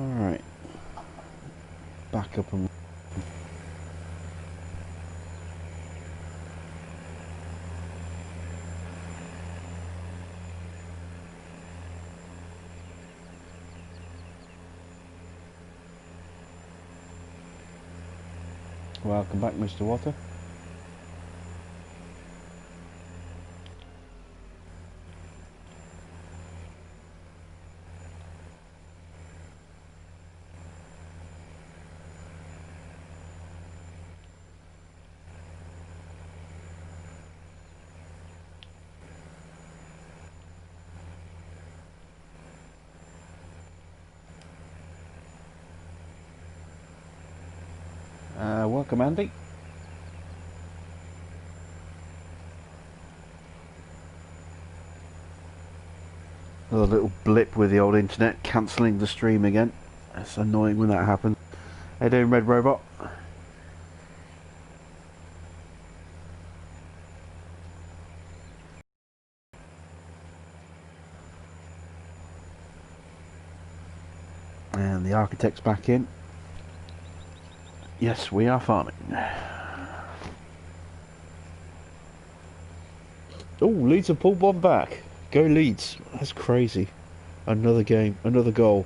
Alright. Back up and... Welcome back, Mr. Water. Welcome, Andy. Another little blip with the old internet cancelling the stream again. It's annoying when that happens. How you doing, Red Robot? And the architect's back in. Yes, we are farming. Oh, Leeds have pulled one back. Go Leeds. That's crazy. Another game, another goal.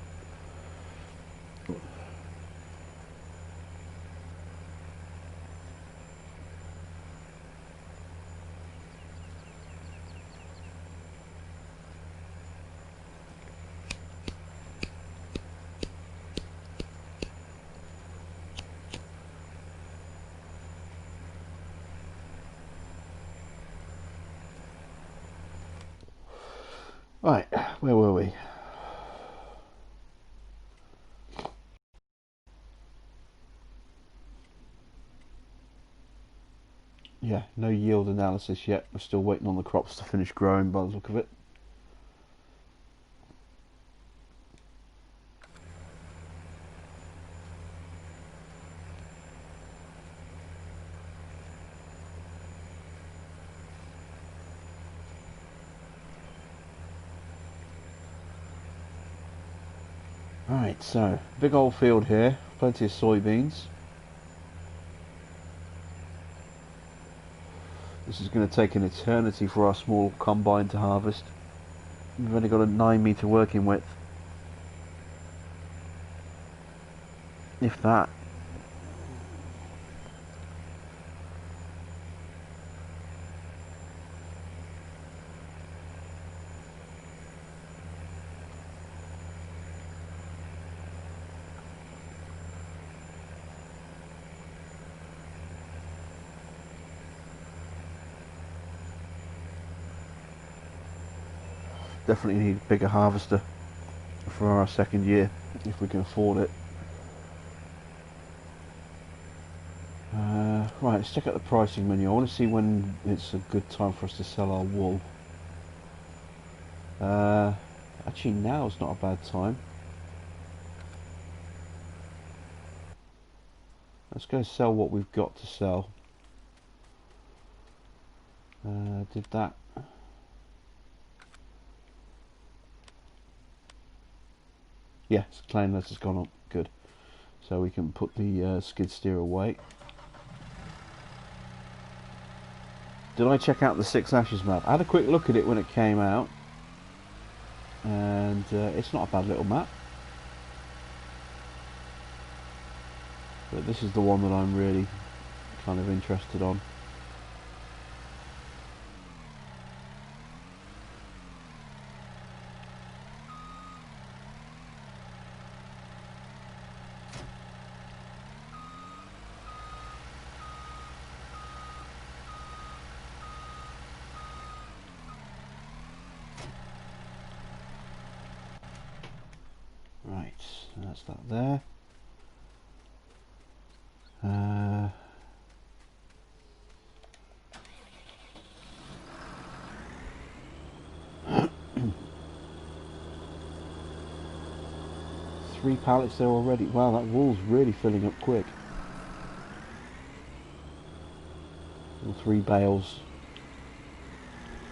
Right, where were we? Yeah, no yield analysis yet. We're still waiting on the crops to finish growing by the look of it. Right, so big old field here, plenty of soybeans. This is going to take an eternity for our small combine to harvest. We've only got a 9 metre working width, if that. Definitely need a bigger harvester for our second year, if we can afford it. Right, let's check out the pricing menu. I want to see when it's a good time for us to sell our wool. Actually, now's not a bad time. Let's go sell what we've got to sell. Did that. Yes, claim list has gone up. Good. So we can put the skid steer away. Did I check out the Six Ashes map? I had a quick look at it when it came out. And it's not a bad little map. But this is the one that I'm really kind of interested on. Right, that's that there. 3 pallets there already. Wow, that wool's really filling up quick. Or 3 bales.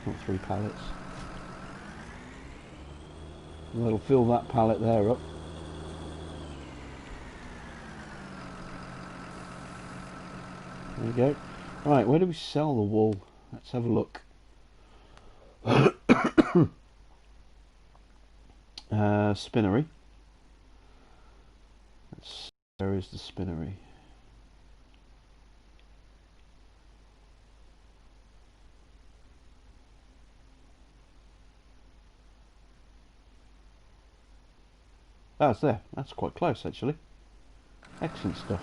Not 3 pallets. And that'll fill that pallet there up. There you go. Right, where do we sell the wool? Let's have a look. Spinnery. Where is the spinnery? Oh, it's there. That's quite close, actually. Excellent stuff.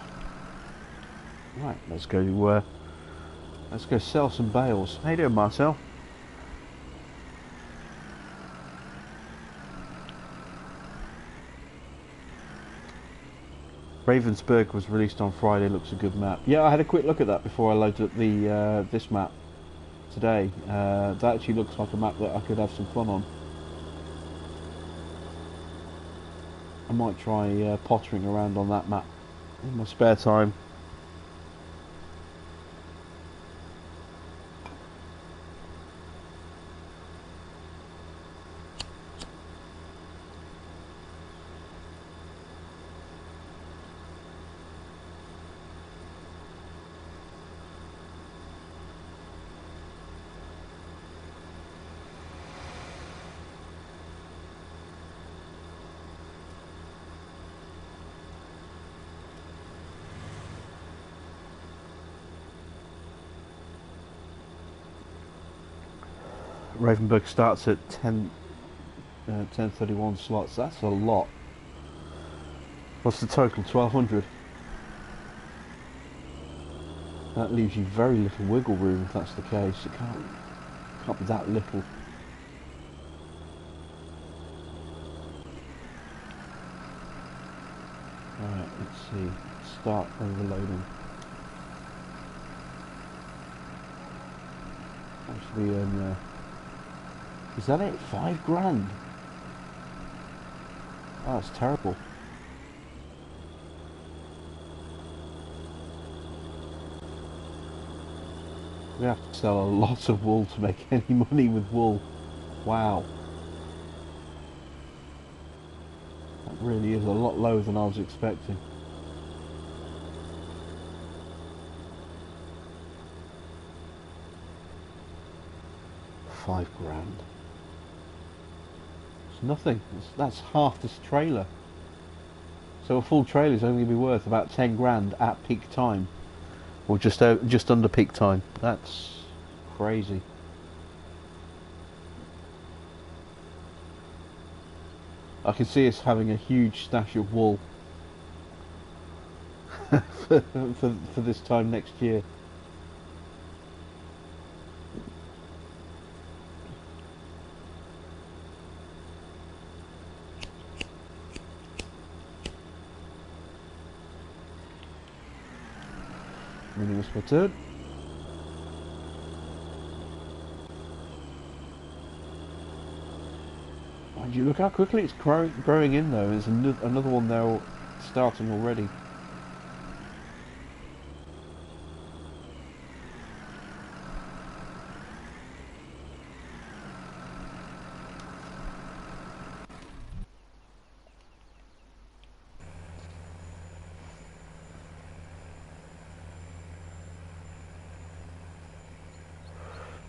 Right, let's go sell some bales. How you doing, Marcel? Ravensburg was released on Friday. Looks a good map. Yeah, I had a quick look at that before I loaded up the this map today. That actually looks like a map that I could have some fun on. I might try pottering around on that map in my spare time. Ravensburg starts at 10:31 slots. That's a lot. What's the total? 1200. That leaves you very little wiggle room if that's the case. It can't be that little. Alright, let's see. Start overloading. What's we earn? Is that it? 5 grand? Oh, that's terrible. We have to sell a lot of wool to make any money with wool. Wow. That really is a lot lower than I was expecting. £5 grand. It's nothing. That's half this trailer. So a full trailer is only going to be worth about 10 grand at peak time. Or just under peak time. That's crazy. I can see us having a huge stash of wool for this time next year. Minimum spotted. Mind you, look how quickly it's growing in though. There's another one there starting already.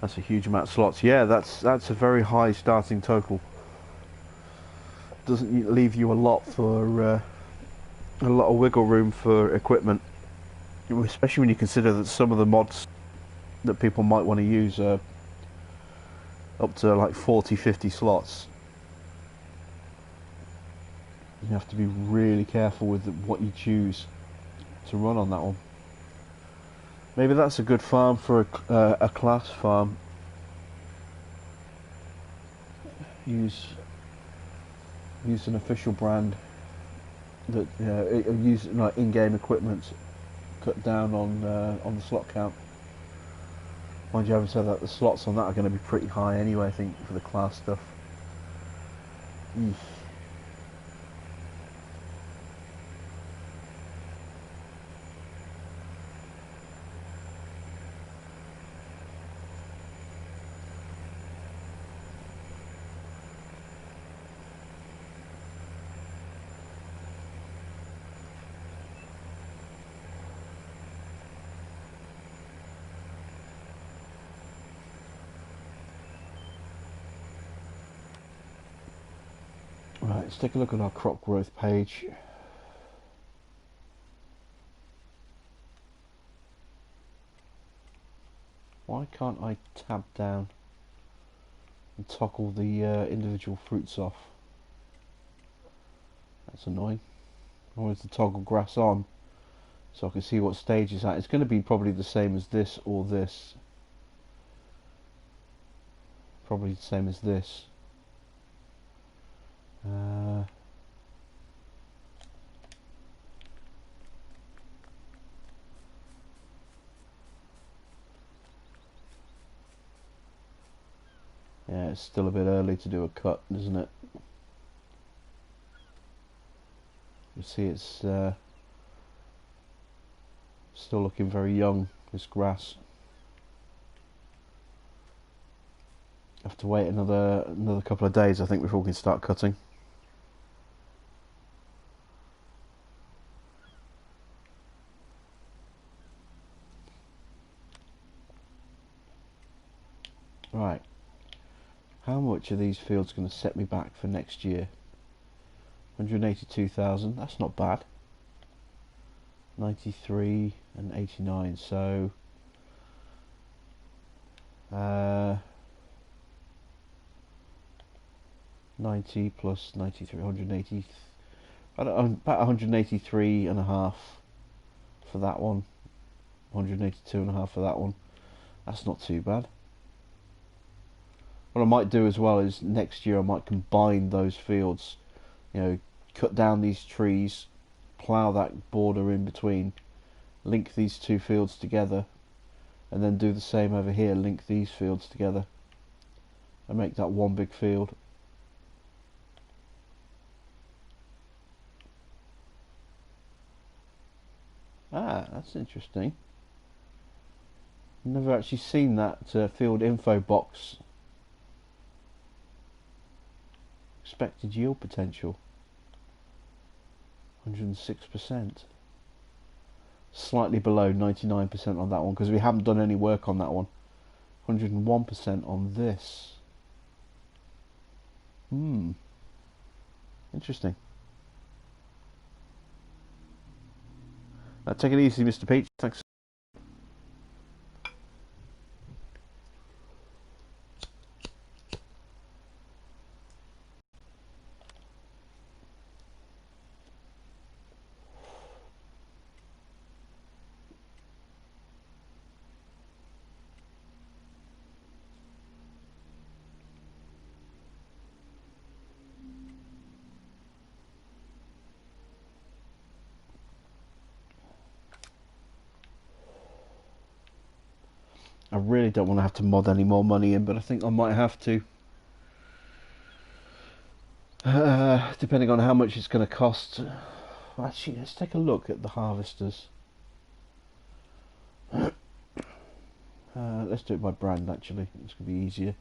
That's a huge amount of slots. Yeah, that's a very high starting total. Doesn't leave you a lot for a lot of wiggle room for equipment, especially when you consider that some of the mods that people might want to use are up to like 40-50 slots. You have to be really careful with what you choose to run on that one. Maybe that's a good farm for a class farm. Use an official brand that use like in-game equipment, cut down on the slot count. Mind you, having said that, the slots on that are going to be pretty high anyway. I think for the class stuff. Eesh. Right, let's take a look at our crop growth page. Why can't I tab down and toggle the individual fruits off? That's annoying. I wanted to toggle grass on so I can see what stage it's at. It's going to be probably the same as this or this. Probably the same as this. Yeah, it's still a bit early to do a cut, isn't it? You see it's still looking very young, this grass. Have to wait another couple of days, I think, before we can start cutting. Right, how much are these fields going to set me back for next year? 182,000, that's not bad. 93 and 89, so 90 plus 93, 180, about 183 and a half for that one, 182 and a half for that one. That's not too bad. What I might do as well is next year I might combine those fields, you know, cut down these trees, plough that border in between, link these two fields together, and then do the same over here, link these fields together and make that one big field. Ah, that's interesting. Never actually seen that field info box. Expected yield potential 106%. Slightly below 99% on that one because we haven't done any work on that one. 101% on this. Interesting. Take it easy, Mr. Peach. Thanks. I really don't want to have to mod any more money in, but I think I might have to. Depending on how much it's going to cost. Actually, let's take a look at the harvesters. Let's do it by brand, actually. It's going to be easier.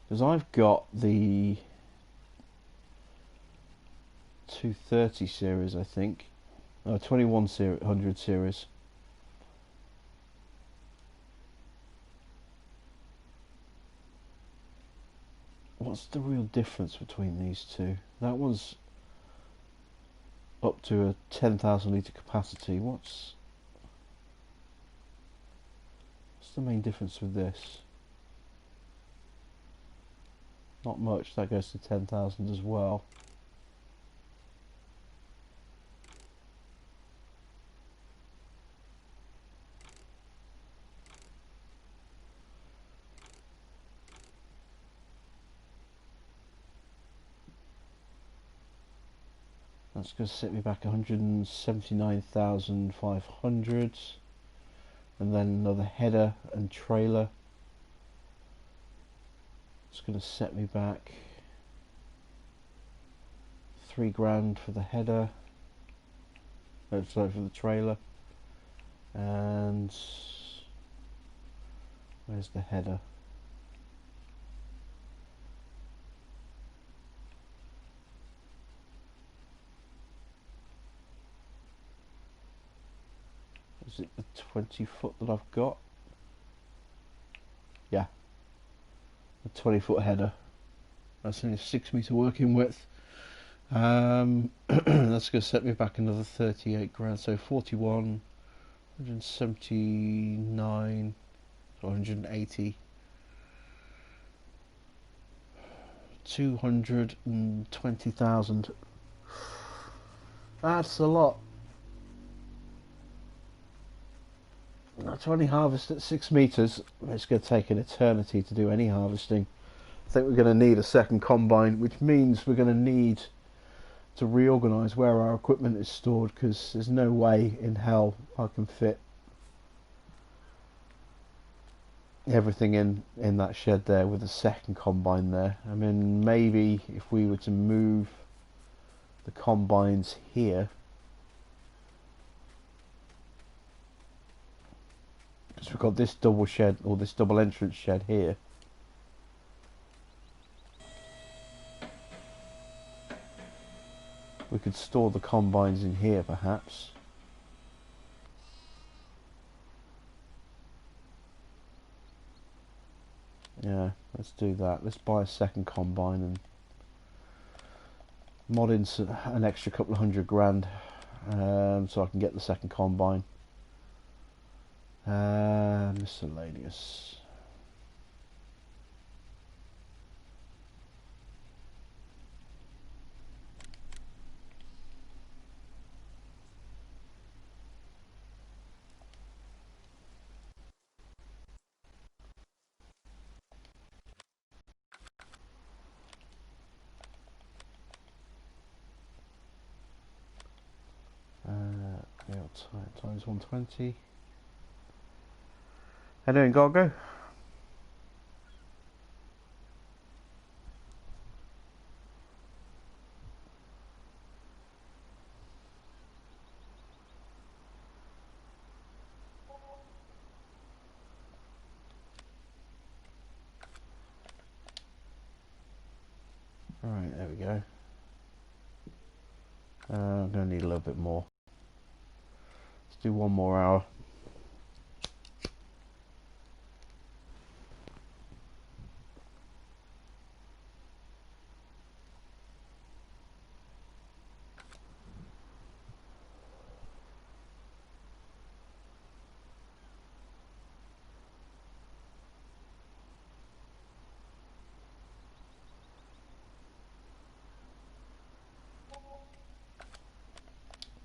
Because I've got the 230 series, I think. 2100 series. What's the real difference between these two? That one's up to a 10,000 litre capacity. What's the main difference with this? Not much. That goes to 10,000 as well. That's going to set me back 179,500, and then another header and trailer. It's going to set me back £3,000 for the header. Sorry, for the trailer. And where's the header? Is it the 20-foot that I've got? Yeah, a 20-foot header. That's only a 6-meter working width. That's going to set me back another 38 grand. So 41, 179, 180, 220,000. That's a lot. To only harvest at 6 meters, it's going to take an eternity to do any harvesting. I think we're going to need a second combine, which means we're going to need to reorganise where our equipment is stored, because there's no way in hell I can fit everything in that shed there with a second combine there. I mean, maybe if we were to move the combines here, because we've got this double shed, or this double entrance shed here. We could store the combines in here, perhaps. Yeah, let's do that. Let's buy a second combine and mod in an extra couple of $100 grand, so I can get the second combine. Miscellaneous. Times 120. How doing, Gargo? Right, there we go. I'm going to need a little bit more. Let's do one more hour.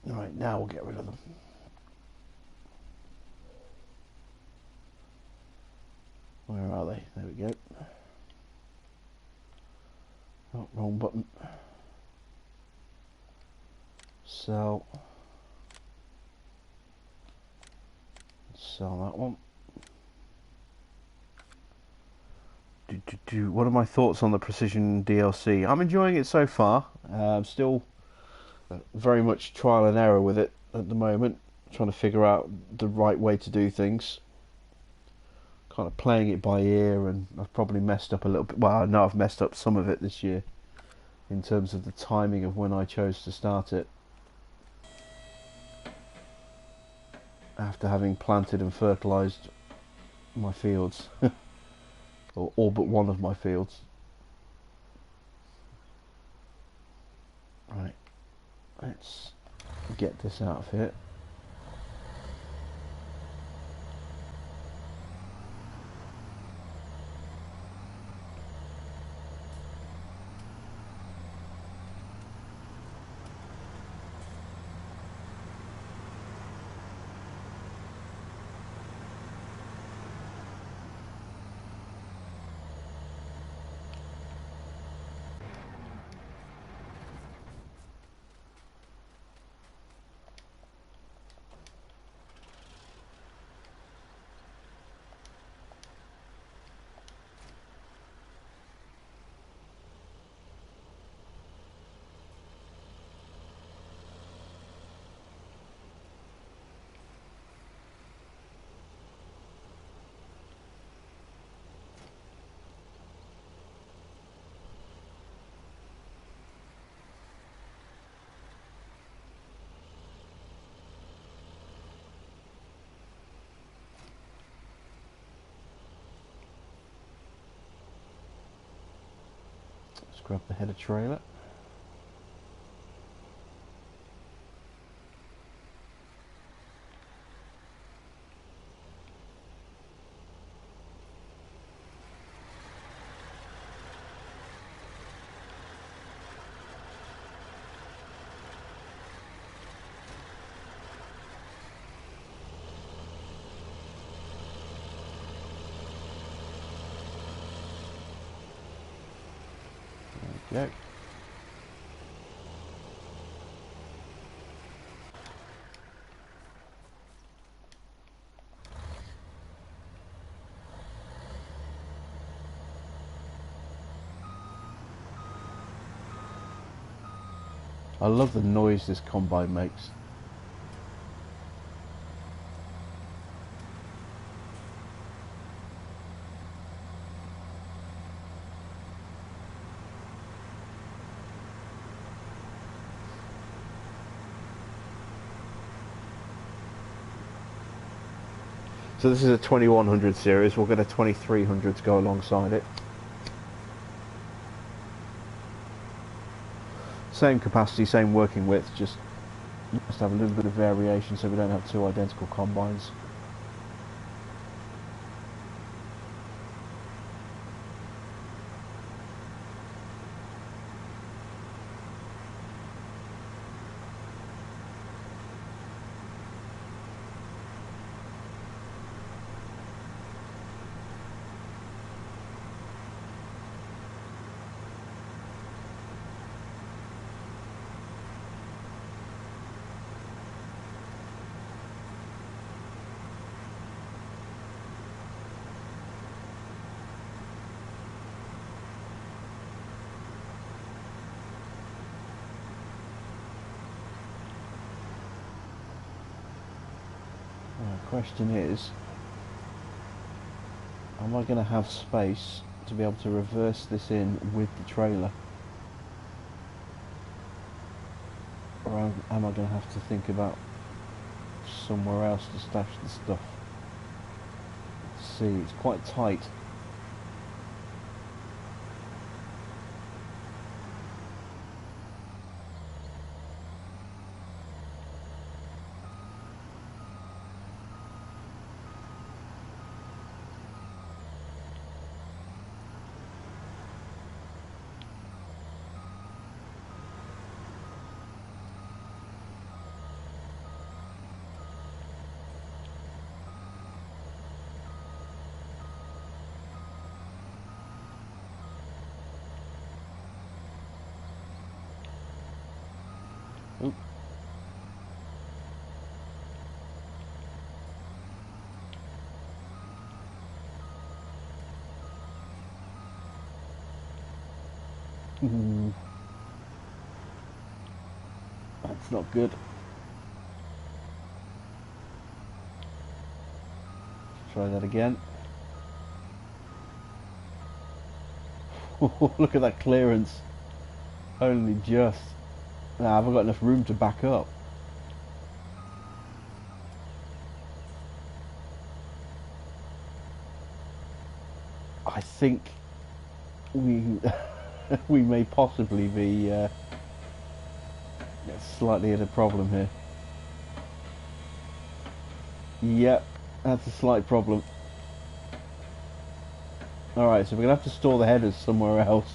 Right, now we'll get rid of them. Where are they? There we go. Oh, wrong button. Sell. Sell that one. What are my thoughts on the Precision DLC? I'm enjoying it so far. I'm still very much trial and error with it at the moment, trying to figure out the right way to do things. Kind of playing it by ear, and I've probably messed up a little bit. Well, I know I've messed up some of it this year in terms of the timing of when I chose to start it. After having planted and fertilised my fields, or all but one of my fields. Right, let's get this out of here. grab the header trailer. There we go. I love the noise this combine makes. So this is a 2100 series, we'll get a 2300 to go alongside it. Same capacity, same working width, just have a little bit of variation so we don't have two identical combines. The question is, am I going to have space to be able to reverse this in with the trailer? Or am I going to have to think about somewhere else to stash the stuff? Let's see, it's quite tight. Oop. That's not good. Try that again. Look at that clearance. Only just. Now, I haven't got enough room to back up. I think we we may possibly be slightly at a problem here. Yep, that's a slight problem. Alright, so we're going to have to store the headers somewhere else.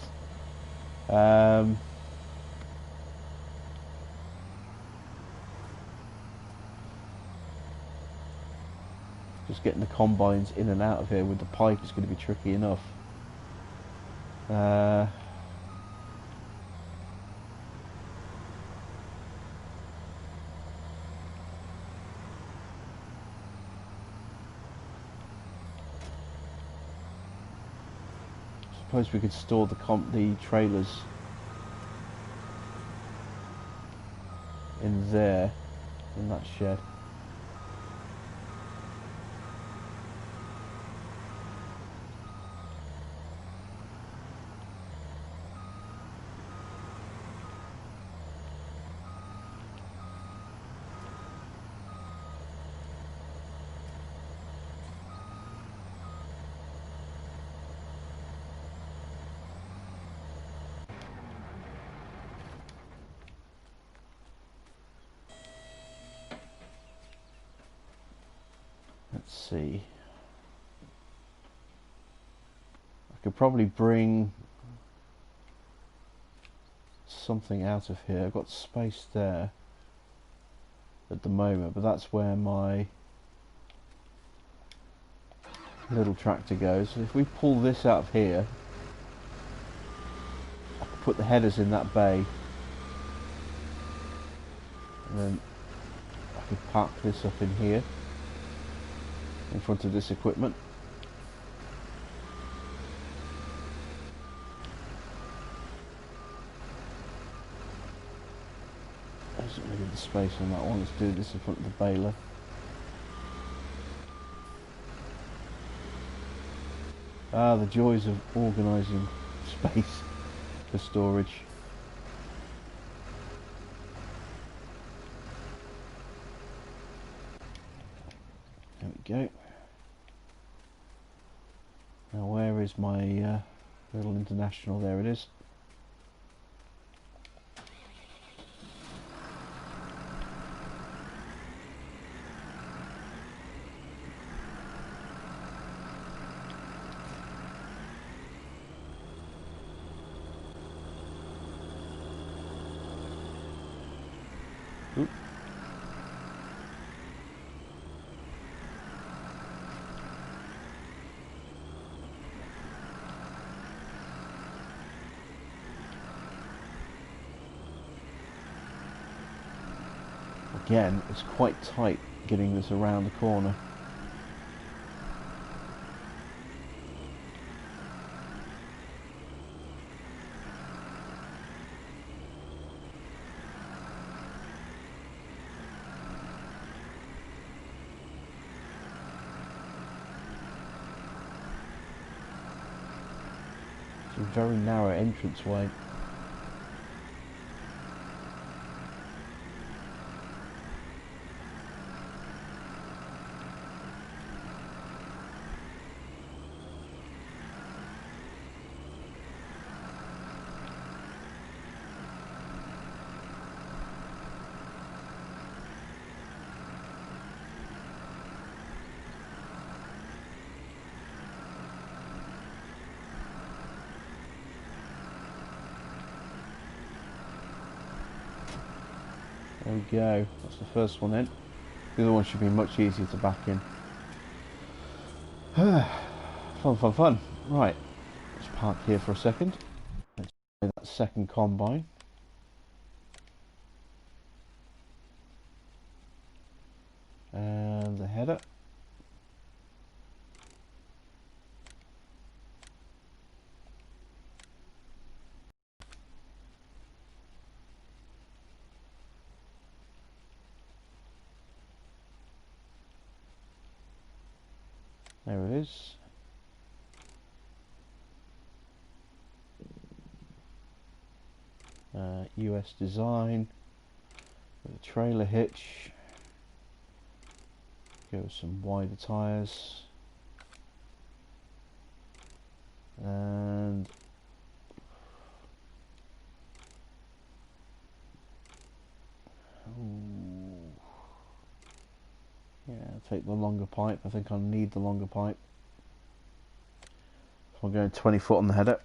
Just getting the combines in and out of here with the pipe is going to be tricky enough. Suppose we could store the trailers in there, in that shed. see. I could probably bring something out of here. I've got space there at the moment, but that's where my little tractor goes. So if we pull this out of here, I can put the headers in that bay, and then I could park this up in here in front of this equipment. There's not really the space on that one. Let's do this in front of the baler. Ah, the joys of organising space for storage. There we go. Now where is my little international? There it is. Oop. Again, it's quite tight getting this around the corner. It's a very narrow entranceway. There we go, that's the first one in. The other one should be much easier to back in. Fun, fun, fun. Right, let's park here for a second. Let's play that second combine. And the header. There it is. US design with a trailer hitch. Go with some wider tyres. And yeah, I'll take the longer pipe. I think I'll need the longer pipe. So I'm going 20 foot on the header.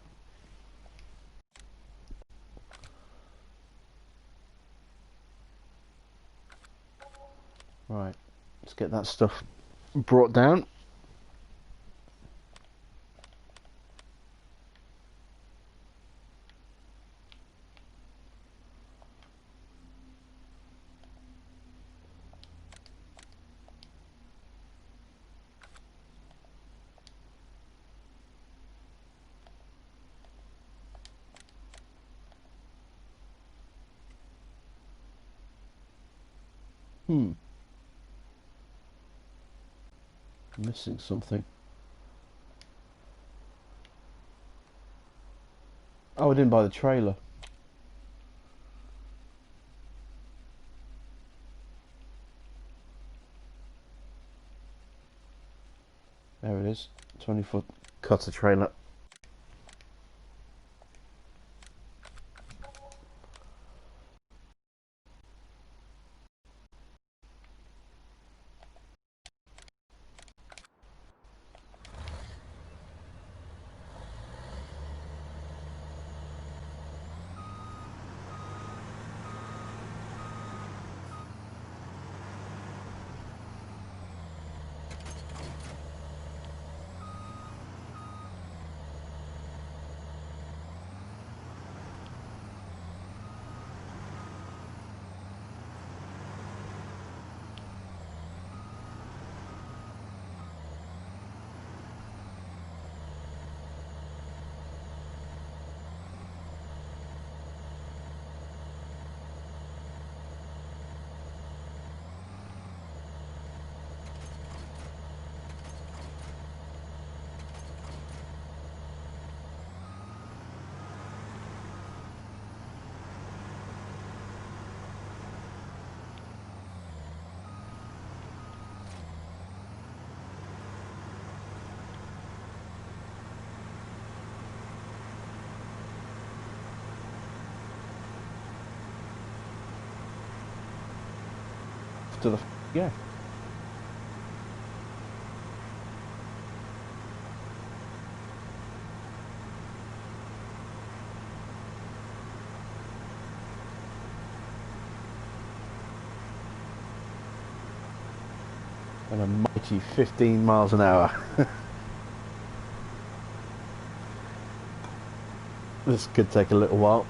Right, let's get that stuff brought down. Missing something. Oh, I didn't buy the trailer. There it is. 20 foot cutter trailer. to the yeah. And a mighty 15 miles an hour. This could take a little while.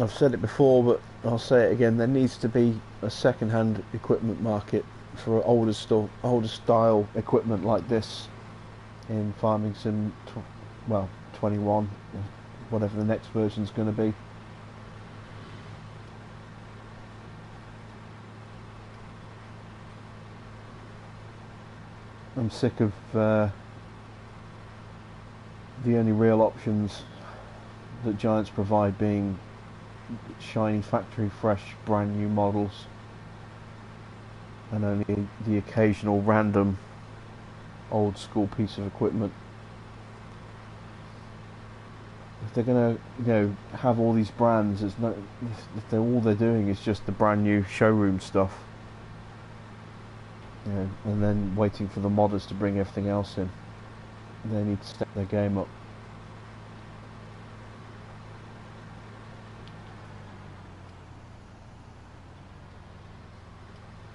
I've said it before, but I'll say it again. There needs to be a second-hand equipment market for older style equipment like this in Farming Sim, well, 21, whatever the next version's going to be. I'm sick of the only real options that Giants provide being shiny factory fresh brand new models and only the occasional random old school piece of equipment. If they're gonna, have all these brands, if all they're doing is just the brand new showroom stuff, and then waiting for the modders to bring everything else in, they need to step their game up.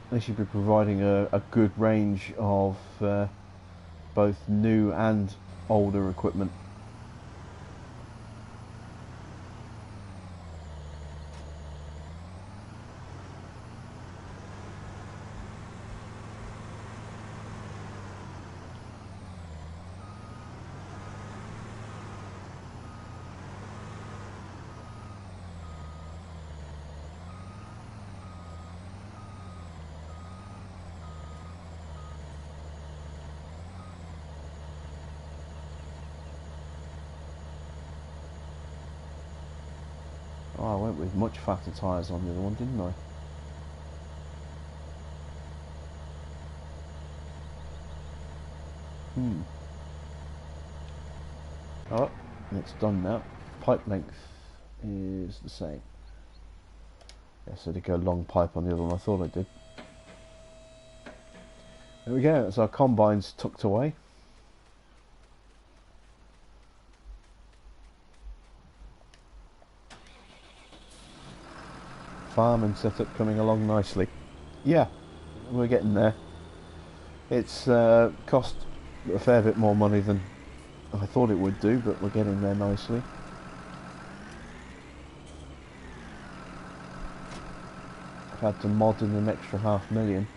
They should be providing a good range of both new and older equipment. Oh, I went with much fatter tyres on the other one, didn't I? Oh, it's done now. Pipe length is the same. Yes, I did go long pipe on the other one, I thought I did. There we go, that's our combines tucked away. Farm and setup coming along nicely. Yeah, we're getting there. It's cost a fair bit more money than I thought it would do, but we're getting there nicely. I've had to mod in an extra $500,000.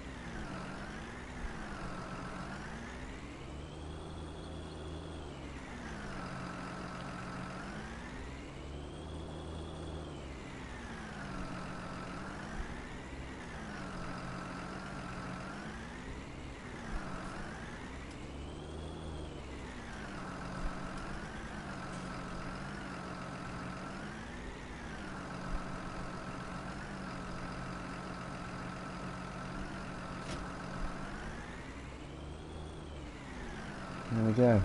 There we go.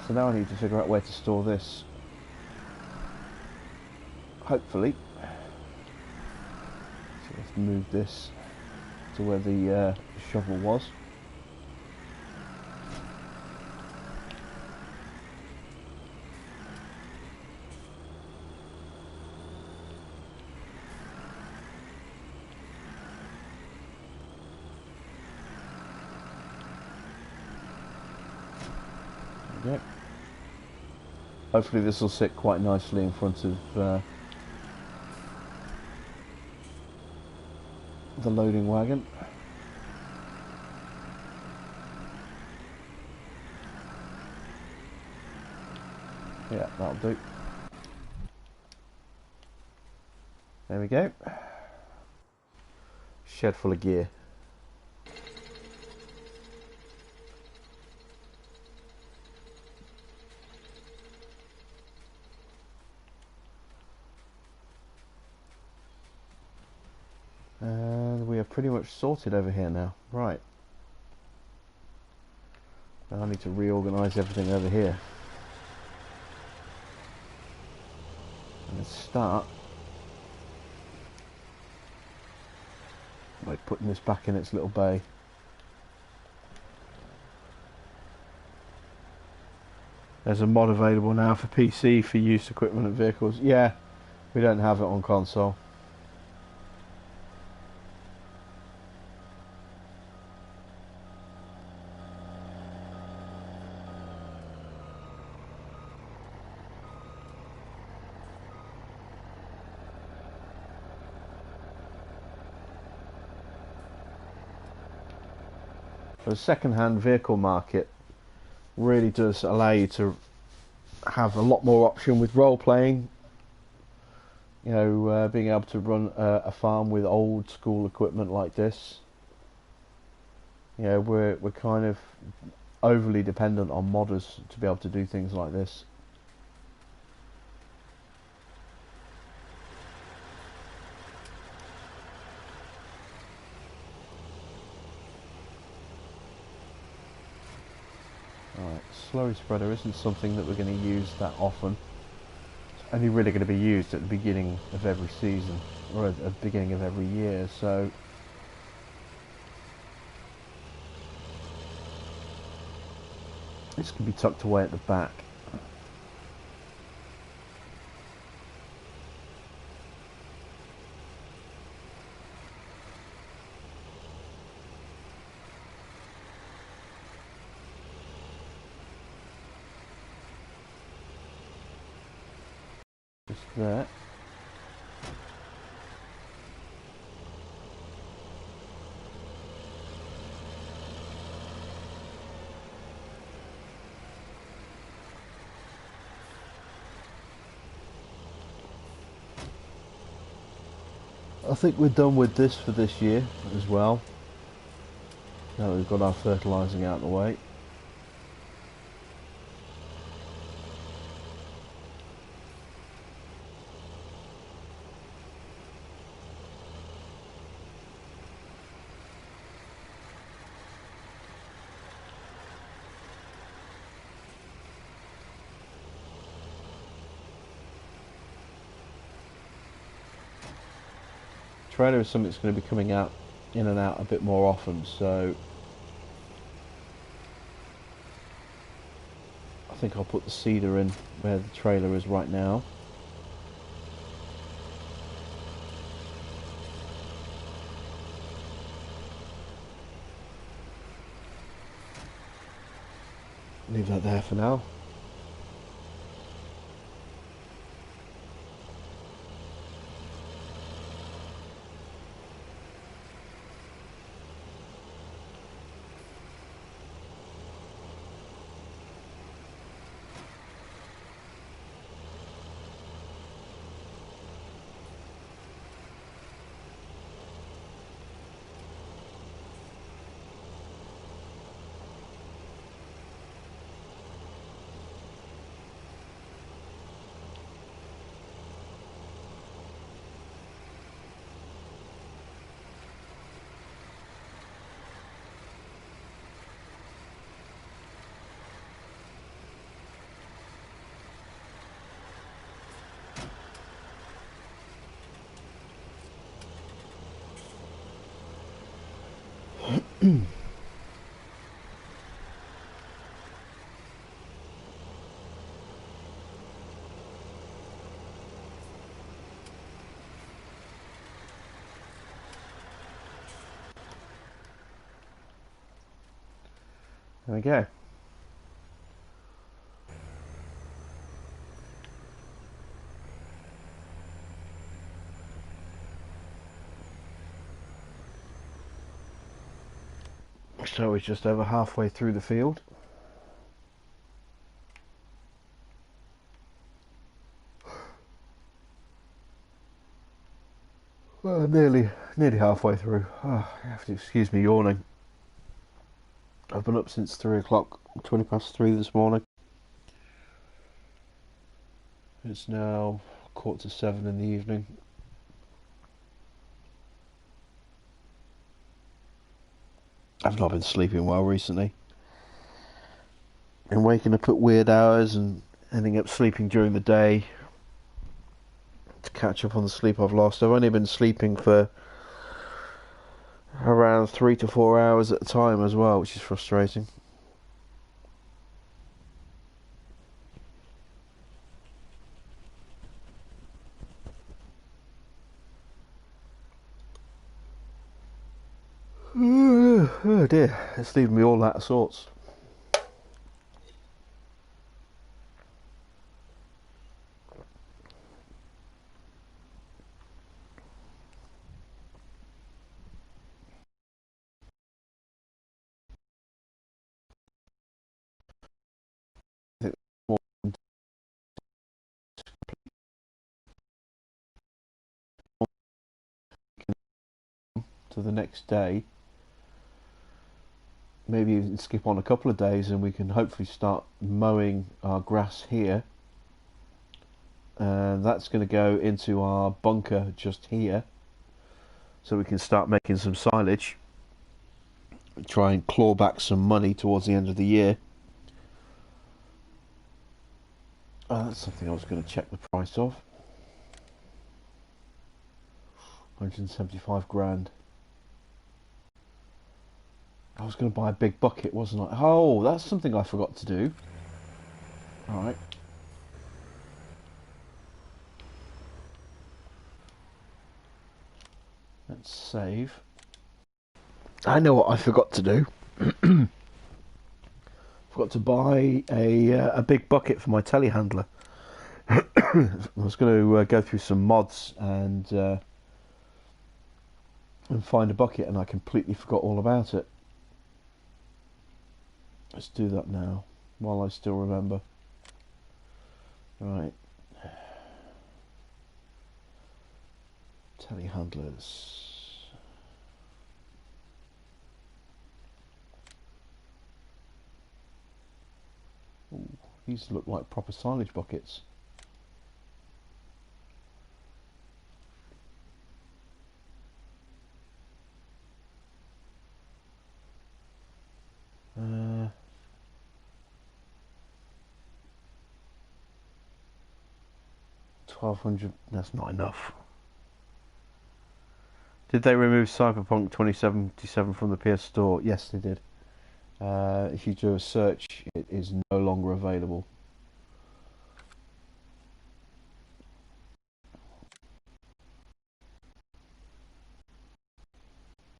So now I need to figure out where to store this. Hopefully. So let's move this to where the shovel was. we go. Hopefully this will sit quite nicely in front of the loading wagon. Yeah, that'll do. There we go. Shed full of gear. And we are pretty much sorted over here now. Right. Now I need to reorganise everything over here. And let's start by putting this back in its little bay. There's a mod available now for PC for used equipment and vehicles. Yeah, we don't have it on console. The second-hand vehicle market really does allow you to have a lot more option with role playing. You know, being able to run a farm with old school equipment like this. You know, we're kind of overly dependent on modders to be able to do things like this. Right, slurry spreader isn't something that we're going to use that often. It's only really going to be used at the beginning of every season, or at the beginning of every year, so this can be tucked away at the back. Just there. I think we're done with this for this year as well. Now we've got our fertilising out of the way. Trailer is something that's going to be coming out in and out a bit more often, so I think I'll put the seeder in where the trailer is right now. Leave that there for now. There we go. So we're just over halfway through the field. Nearly halfway through. Oh, you have to excuse me yawning. I've been up since 3 o'clock, 20 past 3 this morning. It's now 6:45 in the evening. I've not been sleeping well recently. Been waking up at weird hours and ending up sleeping during the day to catch up on the sleep I've lost. I've only been sleeping for around 3 to 4 hours at a time as well, which is frustrating. Oh dear, it's leaving me all out of sorts. To the next day, maybe even skip on a couple of days, and we can hopefully start mowing our grass here. And that's going to go into our bunker just here, so we can start making some silage. Try and claw back some money towards the end of the year. That's something I was going to check the price of. 175 grand. I was going to buy a big bucket, wasn't I? Oh, that's something I forgot to do. Alright. Let's save. I know what I forgot to do. Forgot to buy a big bucket for my telehandler. I was going to go through some mods and find a bucket, and I completely forgot all about it. Let's do that now, while I still remember. Right. Telehandlers. Ooh, these look like proper silage buckets. Uh, 1200, that's not enough. Did they remove Cyberpunk 2077 from the PS Store? Yes, they did. If you do a search, it is no longer available.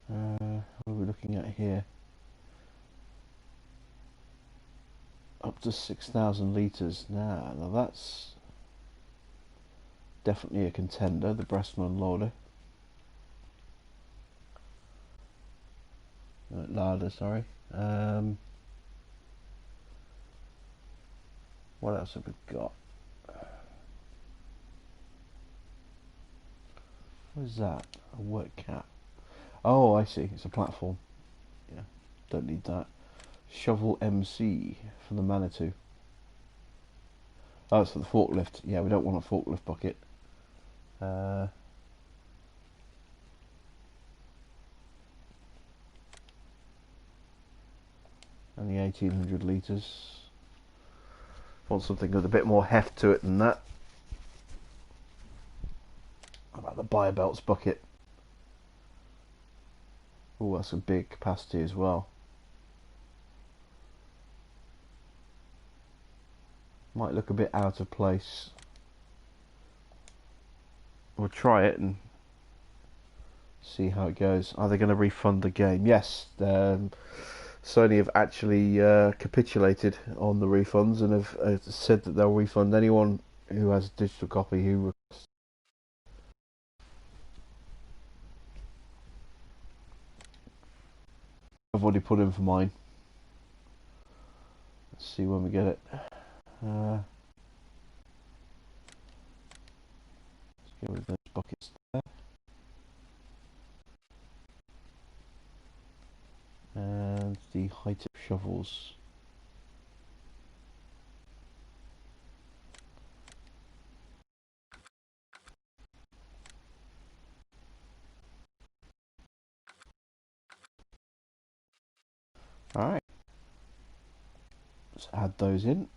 What are we looking at here? Up to 6,000 litres. Now that's definitely a contender, the Breastman loader. Larder, sorry. What else have we got? What is that? A work cap. Oh, I see. It's a platform. Yeah, don't need that. Shovel MC for the Manitou. Oh, it's for the forklift. Yeah, we don't want a forklift bucket. Only 1,800 litres. Want something with a bit more heft to it than that. How about the Biobelts bucket? Oh, that's a big capacity as well. Might look a bit out of place. We'll try it and see how it goes. Are they going to refund the game? Yes. Sony have actually capitulated on the refunds and have said that they'll refund anyone who has a digital copy who requests. already put in for mine. Let's see when we get it. Let's get rid of those buckets there. And the high tip shovels. Alright. Let's add those in.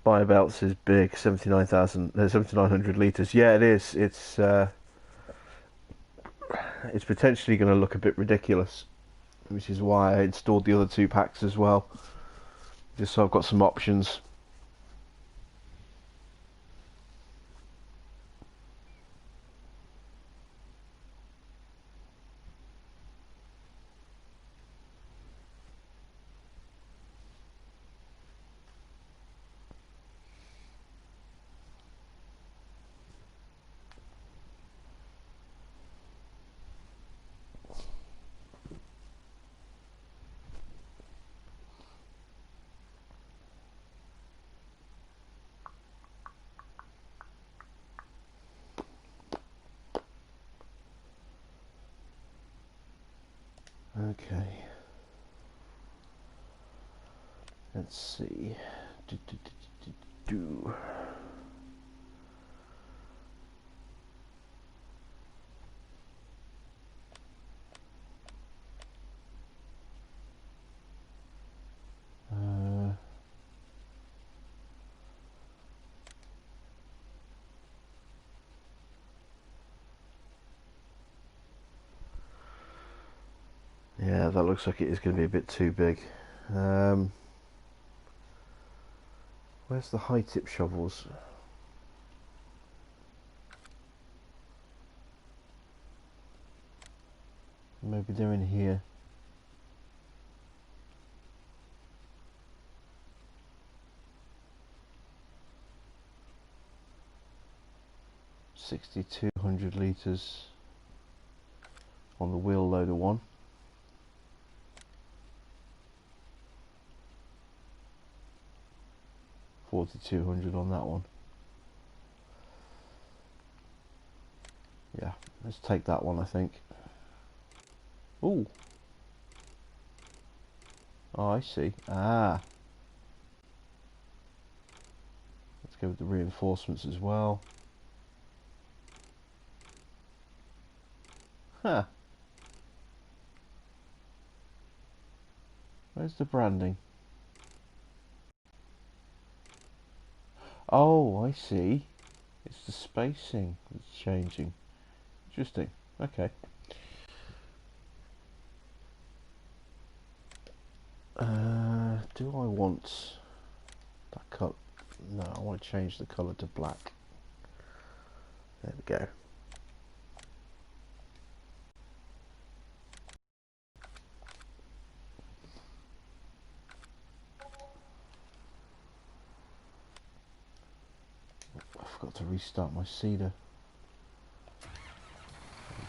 Buy belts is big, 7,900 litres. Yeah, it is. It's potentially going to look a bit ridiculous, which is why I installed the other 2 packs as well, just so I've got some options. Okay. Let's see. Yeah, that looks like it is going to be a bit too big. Where's the high tip shovels? Maybe they're in here. $6,200 litres on the wheel loader one. 4,200 on that one. Yeah, let's take that one, I think. Ooh. Oh, I see. Ah. Let's go with the reinforcements as well. Huh. Where's the branding? Oh, I see. It's the spacing that's changing. Interesting. Okay. Do I want that colour? No, I want to change the colour to black. There we go. I forgot to restart my seeder. There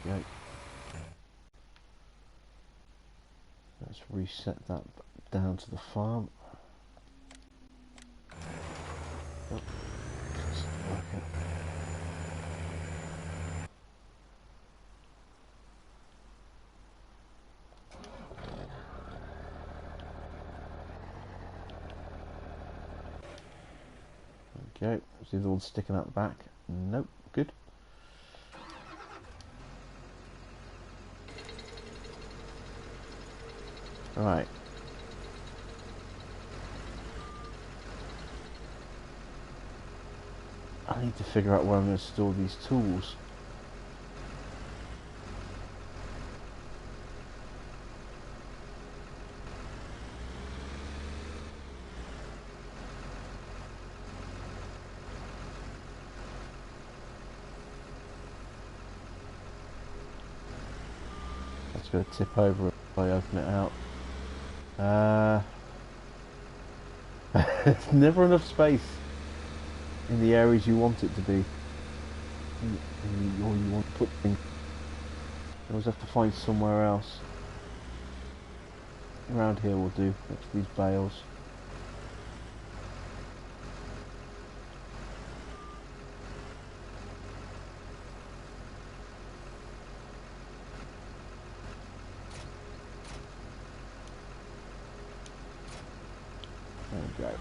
we go. Let's reset that down to the farm. Oh, doesn't work out. Okay, see the one sticking out the back. Nope, good. Right. I need to figure out where I'm going to store these tools. That's going to tip over if I open it out. There's never enough space in the areas you want it to be. Or you want to put things. You always have to find somewhere else. Around here will do, next to these bales. There we go.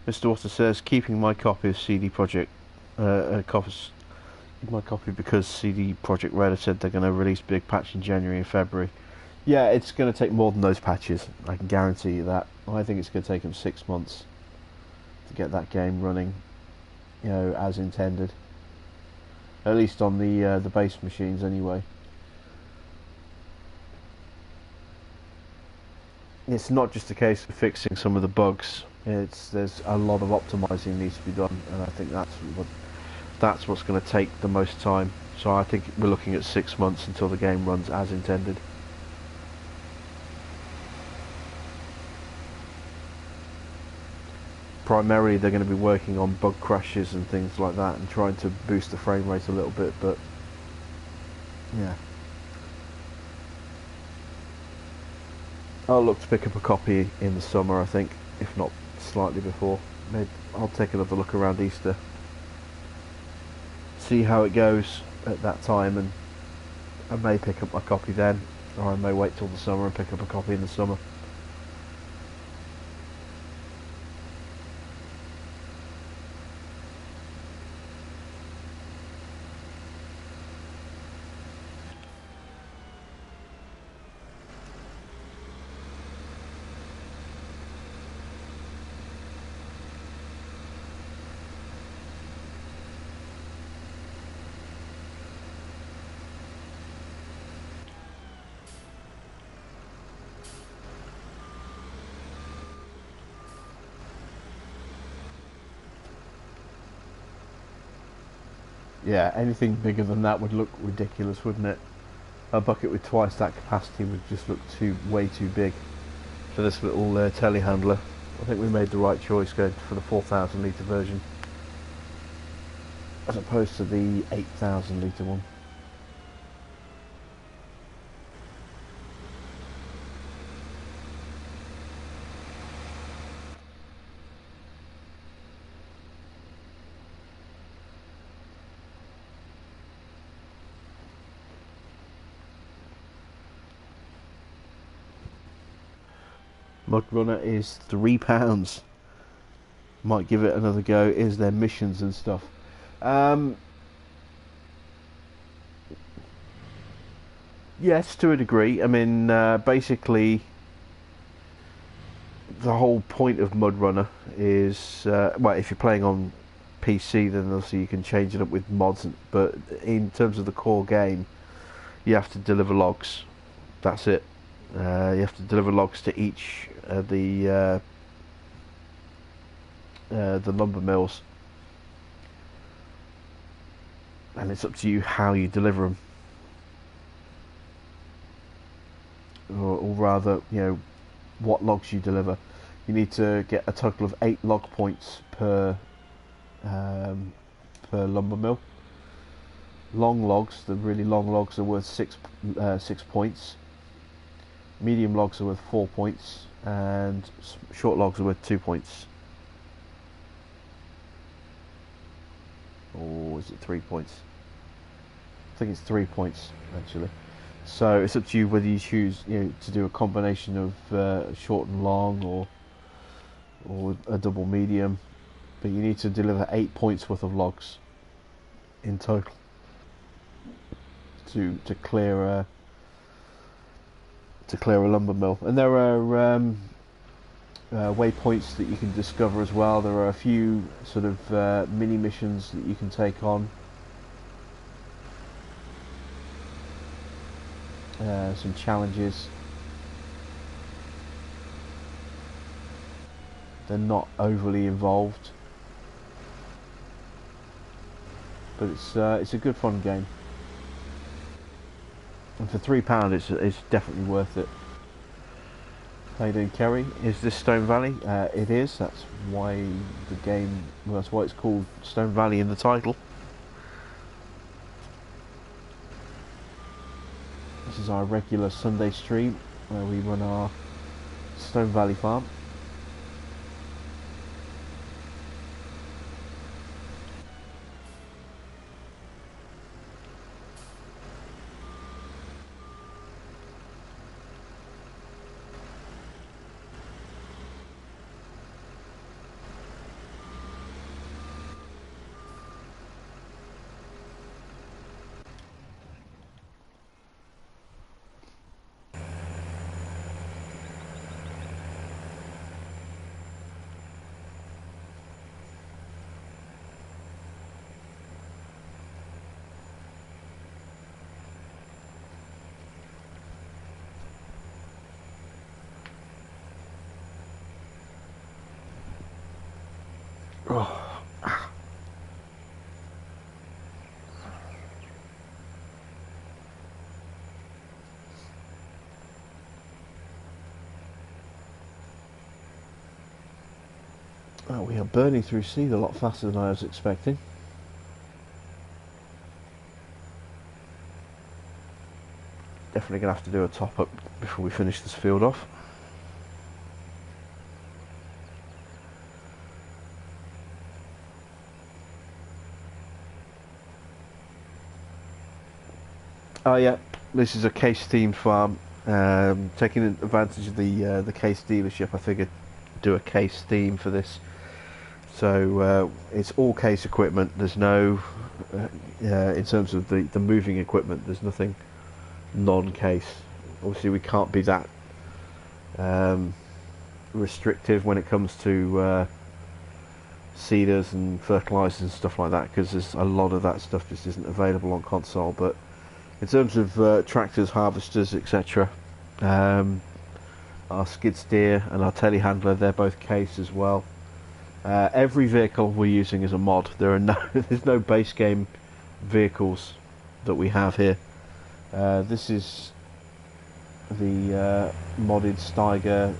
Mr. Water says, keeping my copy of CD Projekt, my copy because CD Projekt Red said they're going to release big patch in January and February. Yeah, it's going to take more than those patches. I can guarantee you that. I think it's going to take them 6 months to get that game running, you know, as intended. At least on the base machines, anyway. It's not just a case of fixing some of the bugs. There's a lot of optimizing needs to be done, and I think that's what's going to take the most time. So I think we're looking at 6 months until the game runs as intended. Primarily they're going to be working on bug crashes and things like that and trying to boost the frame rate a little bit, but yeah. I'll look to pick up a copy in the summer, I think, if not slightly before. Maybe I'll take another look around Easter, see how it goes at that time, and I may pick up my copy then, or I may wait till the summer and pick up a copy in the summer. Yeah, anything bigger than that would look ridiculous, wouldn't it? A bucket with twice that capacity would just look way too big for this little telehandler. I think we made the right choice going for the 4,000 litre version as opposed to the 8,000 litre one. Mudrunner is £3. Might give it another go. Is there missions and stuff? Yes, to a degree. I mean, basically, the whole point of Mudrunner is, well, if you're playing on PC, then obviously you can change it up with mods. But in terms of the core game, you have to deliver logs. That's it. You have to deliver logs to each of the lumber mills, and it's up to you how you deliver them, or rather, you know, what logs you deliver. You need to get a total of 8 log points per lumber mill. Long logs, the really long logs, are worth 6 points. Medium logs are worth 4 points, and short logs are worth 2 points. Or is it 3 points? I think it's 3 points actually. So it's up to you whether you choose, to do a combination of short and long, or a double medium. But you need to deliver 8 points worth of logs in total to clear a lumber mill. And there are waypoints that you can discover as well. There are a few sort of mini missions that you can take on. Some challenges. They're not overly involved, but it's a good fun game. And for £3, it's definitely worth it. How you doing, Kerry? Is this Stone Valley? It is. That's why the game. Well, that's why it's called Stone Valley in the title. This is our regular Sunday stream where we run our Stone Valley farm. Oh. Oh, we are burning through seed a lot faster than I was expecting. Definitely going to have to do a top up before we finish this field off. Oh yeah, this is a Case themed farm. Taking advantage of the Case dealership, I figured do a Case theme for this. So it's all Case equipment. There's no, in terms of the moving equipment, there's nothing non-Case. Obviously, we can't be that restrictive when it comes to seeders and fertilizers and stuff like that, because there's a lot of that stuff just isn't available on console. But in terms of tractors, harvesters, etc., our skid steer and our telehandler, they're both Case as well. Every vehicle we're using is a mod. There's no base game vehicles that we have here. This is the modded Steiger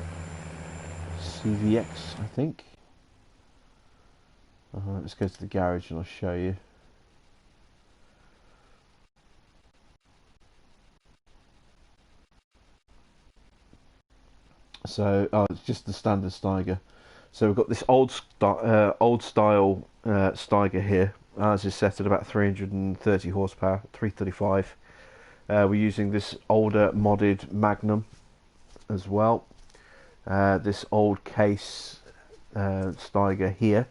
CVX, I think. Let's go to the garage and I'll show you. So, it's just the standard Steiger. So we've got this old style Steiger here. Ours is set at about 330 horsepower, 335. We're using this older modded Magnum as well. This old Case Steiger here,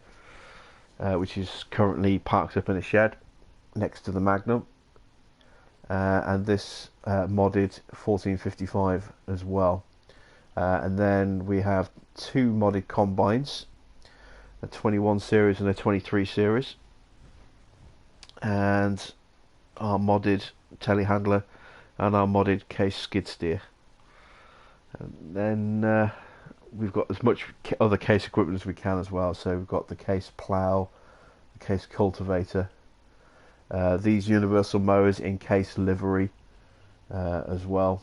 which is currently parked up in a shed next to the Magnum. And this modded 1455 as well. And then we have two modded combines, a 21 series and a 23 series, and our modded telehandler and our modded Case skid steer. And then we've got as much other Case equipment as we can as well. So we've got the Case plough, the Case cultivator, these universal mowers in Case livery as well,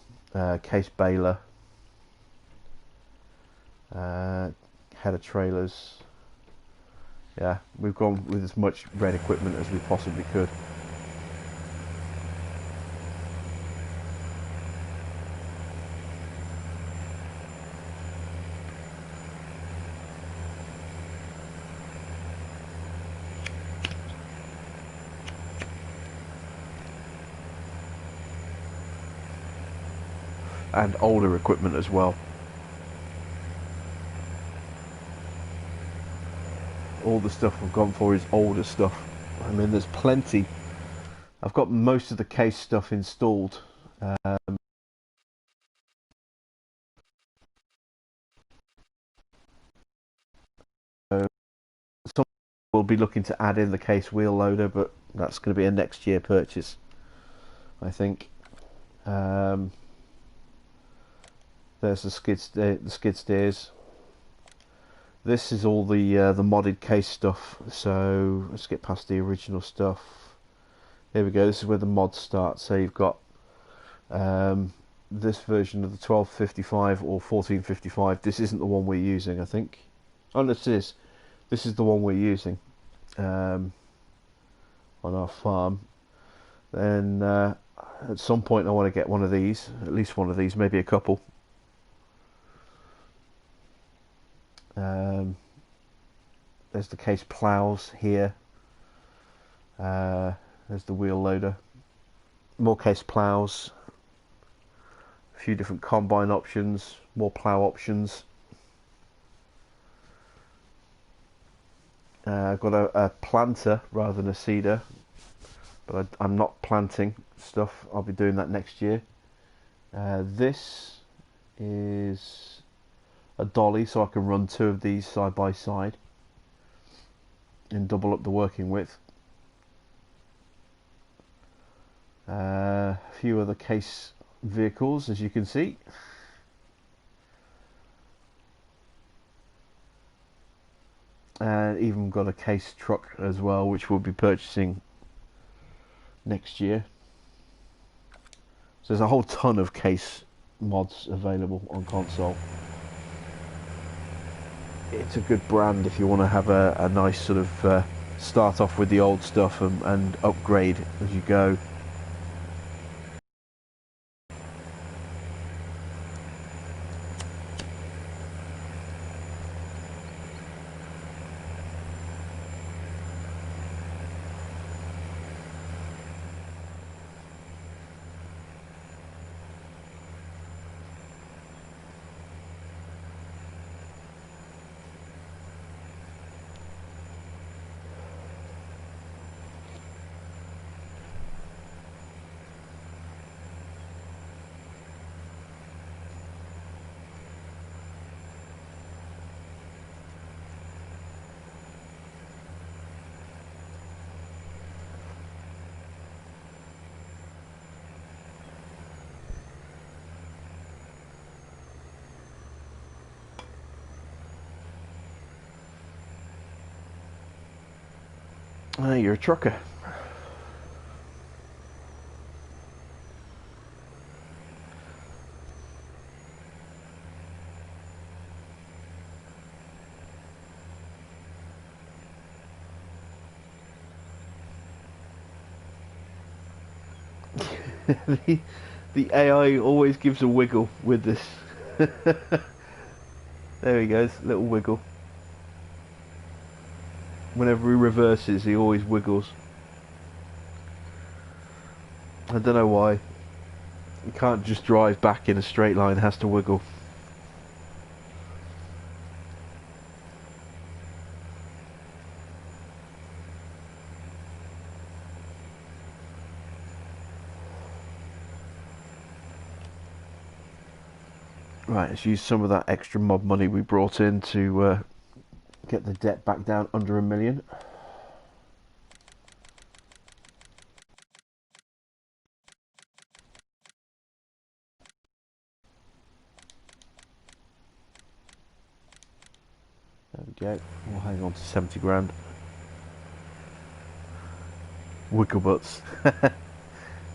Case baler, header trailers. Yeah, we've gone with as much red equipment as we possibly could. and older equipment as well. All the stuff I've gone for is older stuff. I mean, there's plenty. I've got most of the case stuff installed. So some will be looking to add in the case wheel loader, but that's going to be a next year purchase, I think. There's the skid steers. This is all the modded case stuff. So let's get past the original stuff. Here we go. This is where the mods start. So you've got this version of the 1255 or 1455. This isn't the one we're using, I think. Oh, this is. This is the one we're using on our farm. Then at some point I want to get one of these, at least one of these, maybe a couple. There's the case plows here. There's the wheel loader. More case plows. A few different combine options. More plow options. I've got a planter rather than a seeder, but I'm not planting stuff. I'll be doing that next year. This is a dolly, so I can run two of these side by side and double up the working width. A few other case vehicles, as you can see. And even got a case truck as well, which we'll be purchasing next year. So there's a whole ton of case mods available on console. It's a good brand if you want to have a nice sort of start off with the old stuff and upgrade as you go. You're a trucker. the AI always gives a wiggle with this. There he goes, little wiggle. Whenever he reverses, he always wiggles. I don't know why. You can't just drive back in a straight line, it has to wiggle. Right, let's use some of that extra mod money we brought in to get the debt back down under $1 million. There we go. We'll hang on to 70 grand. Wigglebutts.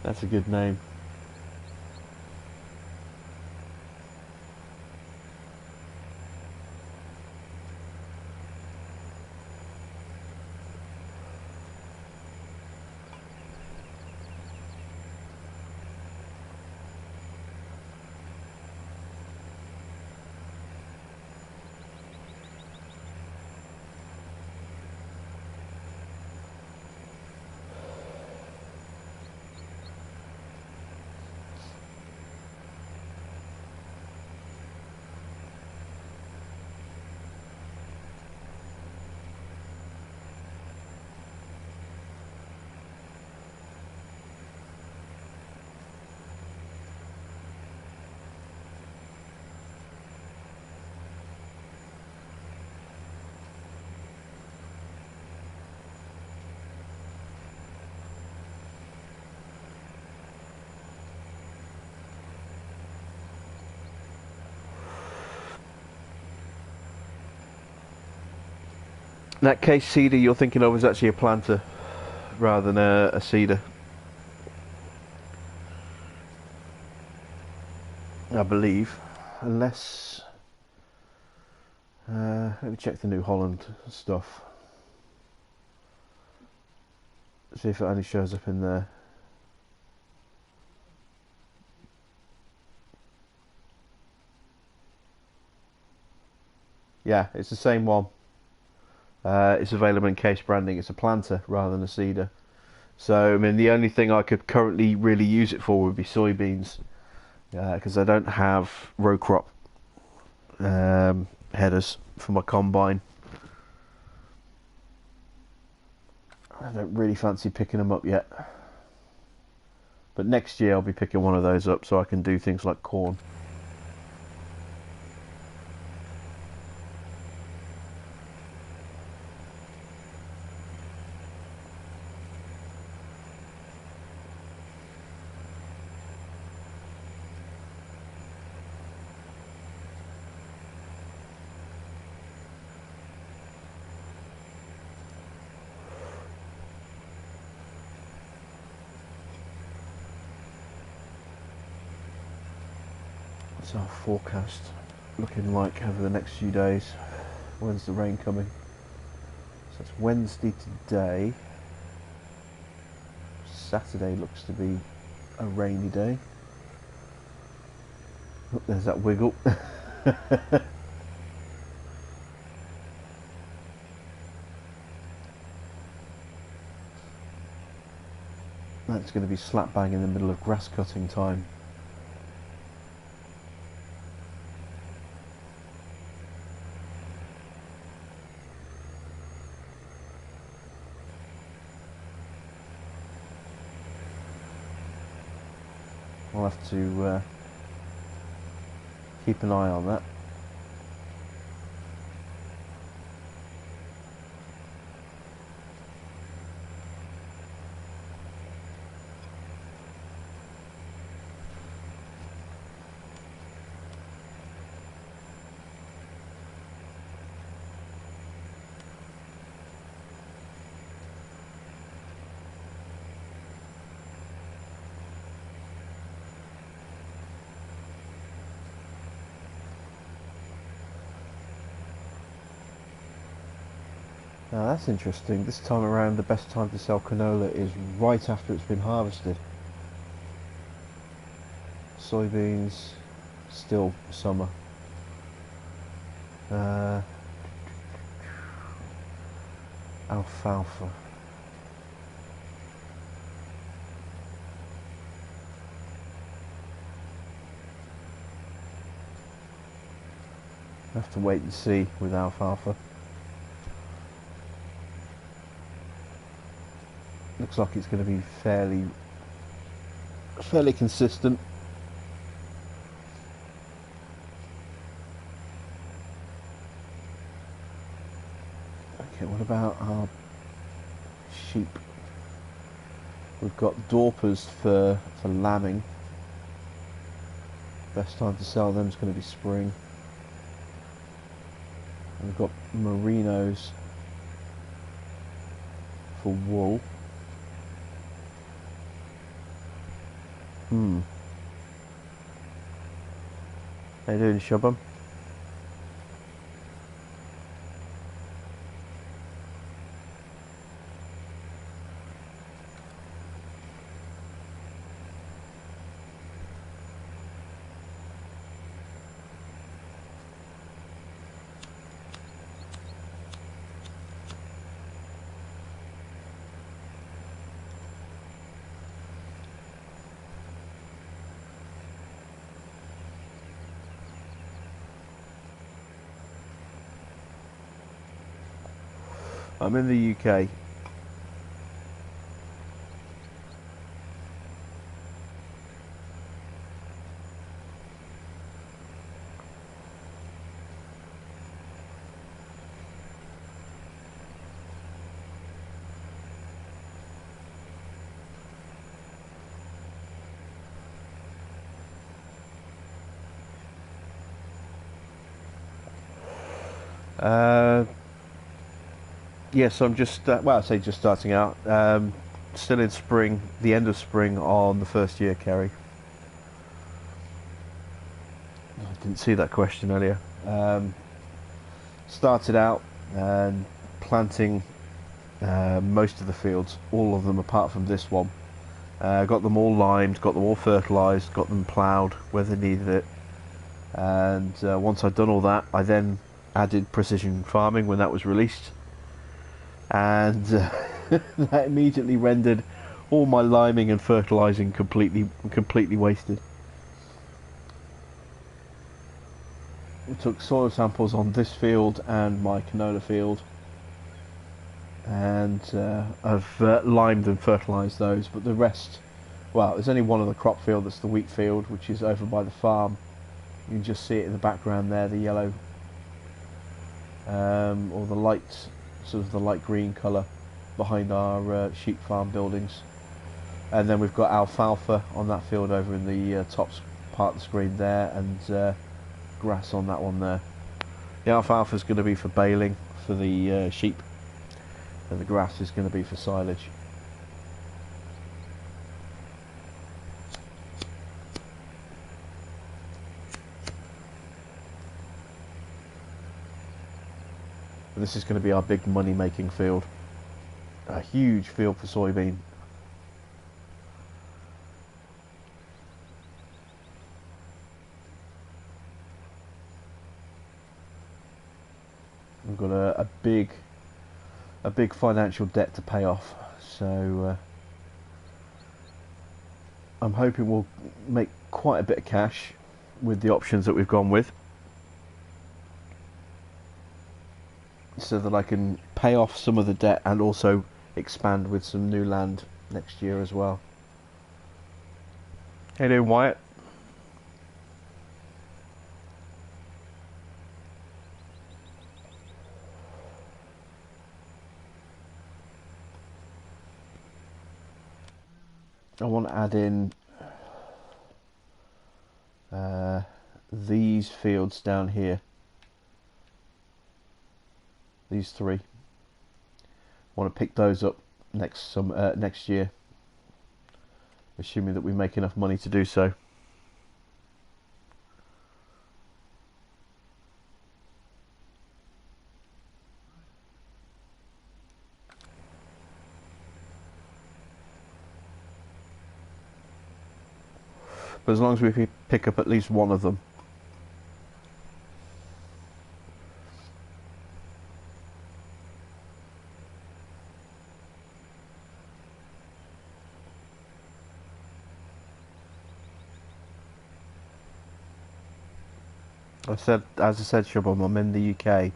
That's a good name. that case cedar you're thinking of is actually a planter rather than a cedar, I believe, unless let me check the New Holland stuff, see if it only shows up in there. Yeah, it's the same one. It's available in case branding. It's a planter rather than a cedar. So I mean, the only thing I could currently really use it for would be soybeans, because I don't have row crop headers for my combine. I don't really fancy picking them up yet, but next year I'll be picking one of those up so I can do things like corn. What's our forecast looking like over the next few days? When's the rain coming? So it's Wednesday today. Saturday looks to be a rainy day. Oh, there's that wiggle. That's going to be slap bang in the middle of grass cutting time. I'll have to keep an eye on that. Now that's interesting. This time around the best time to sell canola is right after it's been harvested. Soybeans, still summer. Alfalfa. I have to wait and see with alfalfa. Looks like it's going to be fairly consistent. Okay, what about our sheep? We've got Dorpers for lambing. Best time to sell them is going to be spring. And we've got Merinos for wool. How you doing, Shubham? I'm in the UK. Yes, I'm just, well, I say just starting out. Still in spring, the end of spring on the first year, Kerry. I didn't see that question earlier. Started out planting most of the fields, all of them apart from this one. Got them all limed, got them all fertilised, got them ploughed where they needed it. And once I'd done all that, I then added precision farming when that was released. And that immediately rendered all my liming and fertilising completely wasted. We took soil samples on this field and my canola field, and I've limed and fertilised those, but the rest, well, there's only one other crop field, that's the wheat field, which is over by the farm. You can just see it in the background there, the yellow, or the light, sort of the light green colour behind our sheep farm buildings. And then we've got alfalfa on that field over in the top part of the screen there, and grass on that one there. The alfalfa is going to be for baling for the sheep, and the grass is going to be for silage. And this is going to be our big money making field. A huge field for soybean. We've got a big financial debt to pay off, so I'm hoping we'll make quite a bit of cash with the options that we've gone with, so that I can pay off some of the debt and also expand with some new land next year as well. How you doing, Wyatt? I want to add in these fields down here. These three. I want to pick those up next year, assuming that we make enough money to do so. But as long as we pick up at least one of them. As I said, Shubham, I'm in the UK.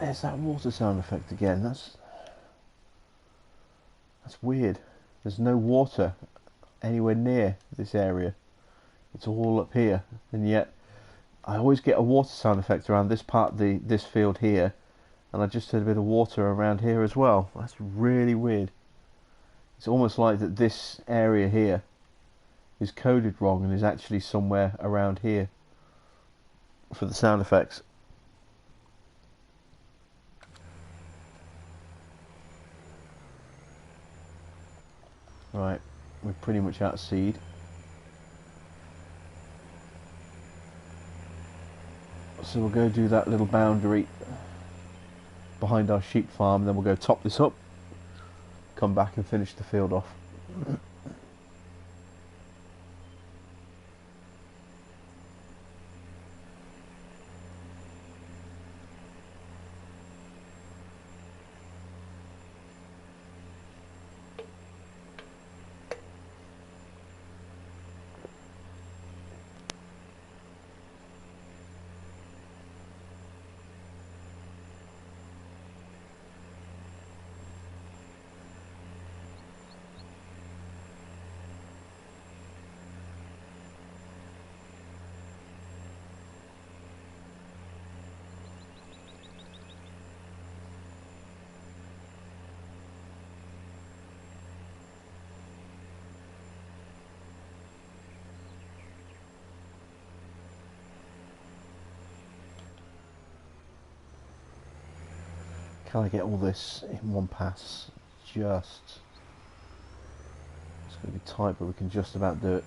There's that water sound effect again. That's weird. There's no water anywhere near this area. It's all up here, and yet I always get a water sound effect around this part of this field here, and I just heard a bit of water around here as well. That's really weird. It's almost like that this area here is coded wrong and is actually somewhere around here for the sound effects. Right, we're pretty much out of seed. So we'll go do that little boundary behind our sheep farm, then we'll go top this up, come back and finish the field off. Can I get all this in one pass? Just, it's going to be tight, but we can just about do it.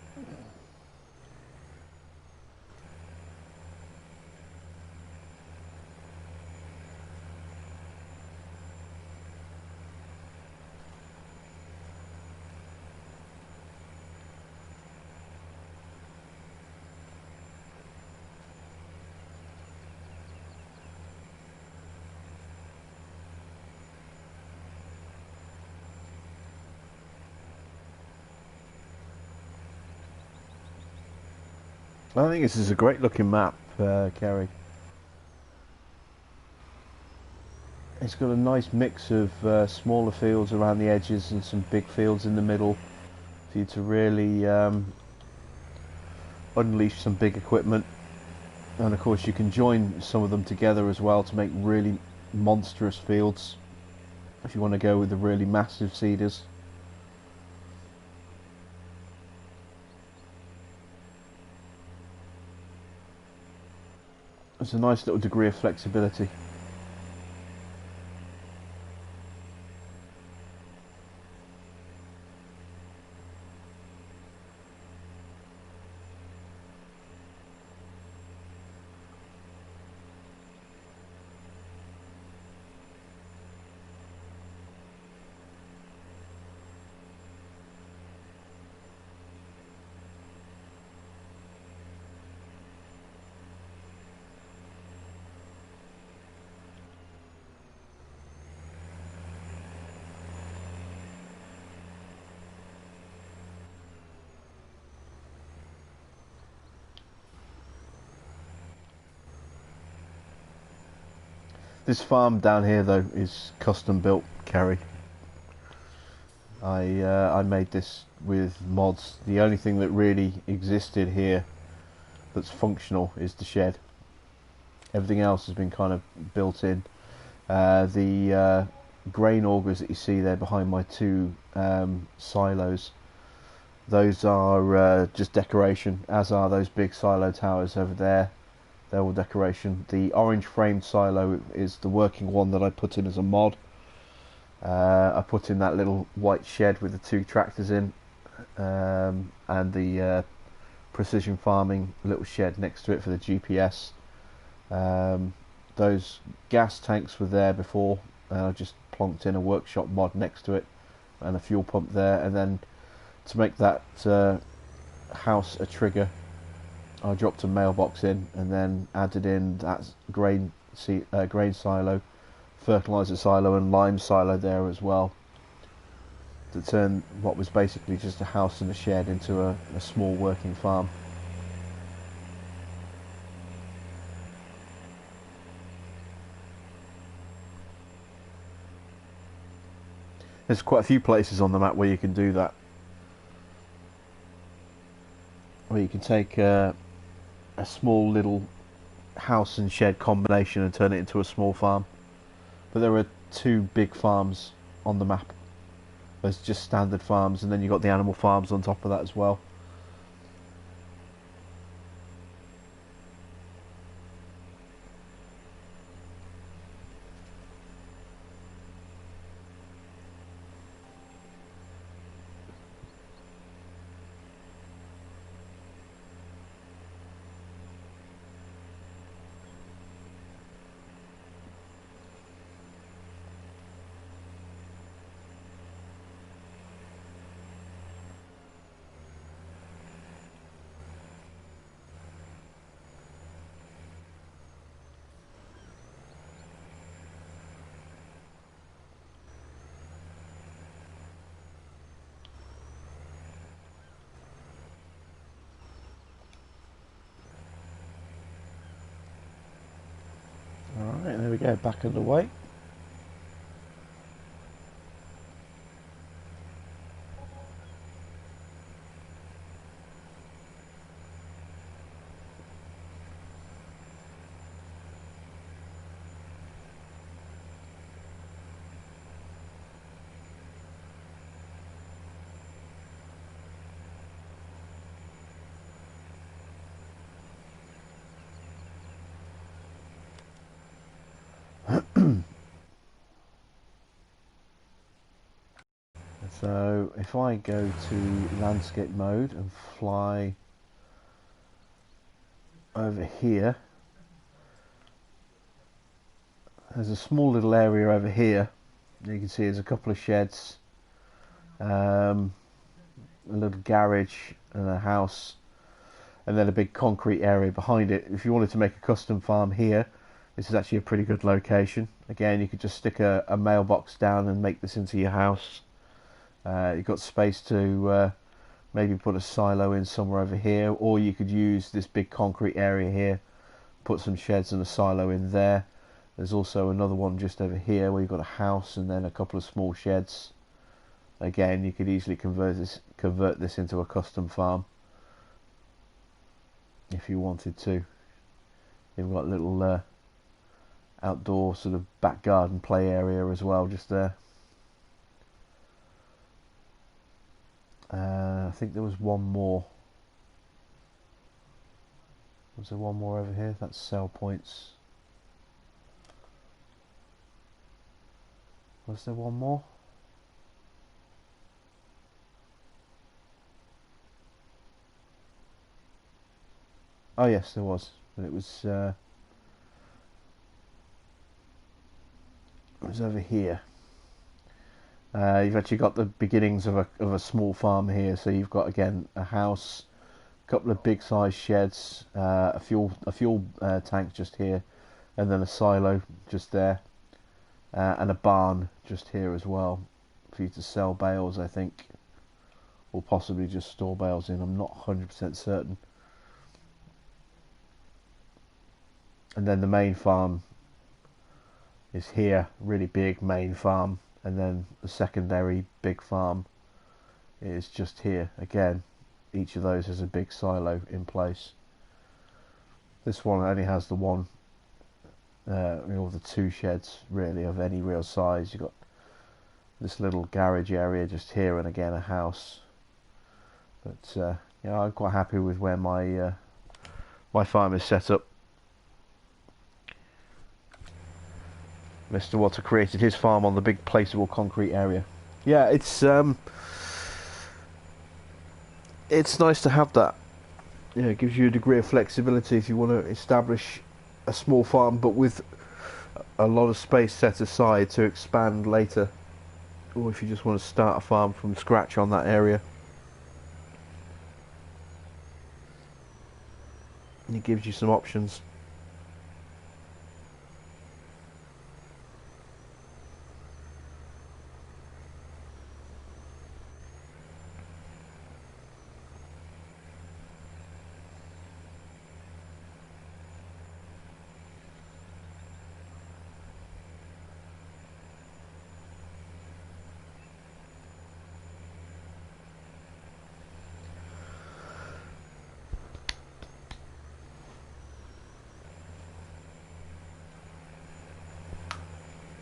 I think this is a great looking map, Kerry. It's got a nice mix of smaller fields around the edges and some big fields in the middle for you to really unleash some big equipment. And of course you can join some of them together as well to make really monstrous fields if you want to go with the really massive seeders. There's a nice little degree of flexibility. This farm down here though is custom built, Kerry. I made this with mods. The only thing that really existed here that's functional is the shed. Everything else has been kind of built in. The grain augers that you see there behind my two silos, those are just decoration, as are those big silo towers over there. They're all decoration. The orange framed silo is the working one that I put in as a mod. I put in that little white shed with the two tractors in, and the precision farming little shed next to it for the GPS. Those gas tanks were there before, and I just plonked in a workshop mod next to it and a fuel pump there, and then to make that house a trigger, I dropped a mailbox in and then added in that grain silo, fertilizer silo and lime silo there as well, to turn what was basically just a house and a shed into a small working farm. There's quite a few places on the map where you can do that, where you can take a small little house and shed combination and turn it into a small farm. But there are two big farms on the map. There's just standard farms, and then you've got the animal farms on top of that as well. Alright, there we go, back underway. So if I go to landscape mode and fly over here, there's a small little area over here. You can see there's a couple of sheds, a little garage and a house, and then a big concrete area behind it. If you wanted to make a custom farm here, this is actually a pretty good location. Again, you could just stick a mailbox down and make this into your house. You've got space to maybe put a silo in somewhere over here, or you could use this big concrete area here, put some sheds and a silo in there. There's also another one just over here where you've got a house and then a couple of small sheds. Again, you could easily convert this into a custom farm if you wanted to. You've got a little outdoor sort of back garden play area as well just there. I think there was one more. Was there one more over here? That's sell points. Was there one more? Oh yes, there was, but it was over here. You've actually got the beginnings of a small farm here. So you've got again a house, a couple of big sized sheds, a fuel tank just here, and then a silo just there, and a barn just here as well for you to sell bales, I think, or possibly just store bales in. I'm not 100% certain. And then the main farm is here, really big main farm, and then the secondary big farm is just here. Again, each of those has a big silo in place. This one only has the one, or the two sheds really of any real size. You've got this little garage area just here, and again a house. But yeah, I'm quite happy with where my my farm is set up. Mr. Water created his farm on the big placeable concrete area. Yeah, it's nice to have that. Yeah, it gives you a degree of flexibility if you want to establish a small farm, but with a lot of space set aside to expand later, or if you just want to start a farm from scratch on that area. And it gives you some options.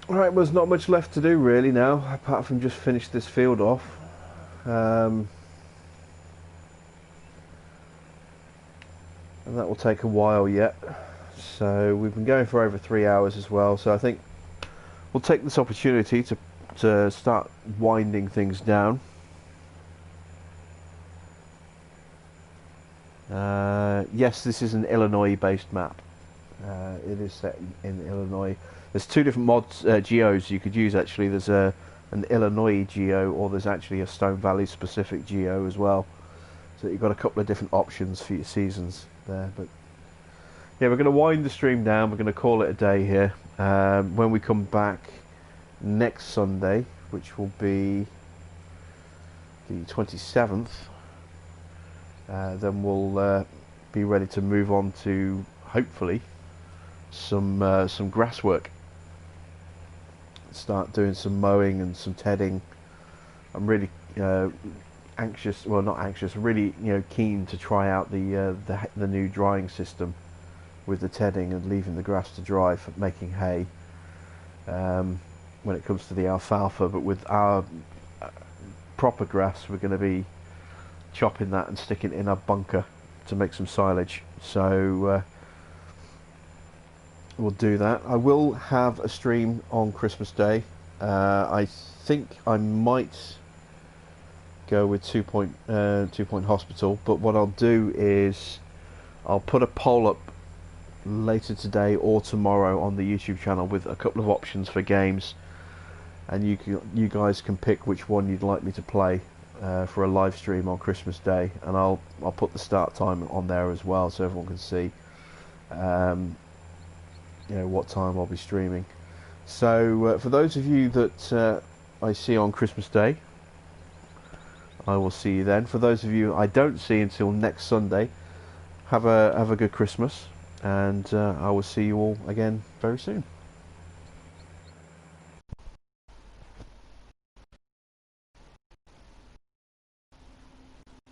Right, well, there's not much left to do really now, apart from just finish this field off. And that will take a while yet. So we've been going for over 3 hours as well, so I think we'll take this opportunity to start winding things down. Yes, this is an Illinois-based map. It is set in Illinois. There's two different mods, geos you could use actually. There's an Illinois geo, or there's actually a Stone Valley specific geo as well. So you've got a couple of different options for your seasons there. But yeah, we're going to wind the stream down. We're going to call it a day here. When we come back next Sunday, which will be the 27th, then we'll be ready to move on to hopefully some grass work. Start doing some mowing and some tedding. I'm really anxious, well not anxious, really keen to try out the new drying system with the tedding and leaving the grass to dry for making hay when it comes to the alfalfa. But with our proper grass, we're going to be chopping that and sticking it in our bunker to make some silage. So we'll do that. I will have a stream on Christmas Day. I think I might go with 2 Point Hospital. But what I'll do is I'll put a poll up later today or tomorrow on the YouTube channel with a couple of options for games, and you guys can pick which one you'd like me to play for a live stream on Christmas Day, and I'll put the start time on there as well so everyone can see what time I'll be streaming. So for those of you that I see on Christmas Day, I will see you then. For those of you I don't see until next Sunday, have a good Christmas, and I will see you all again very soon.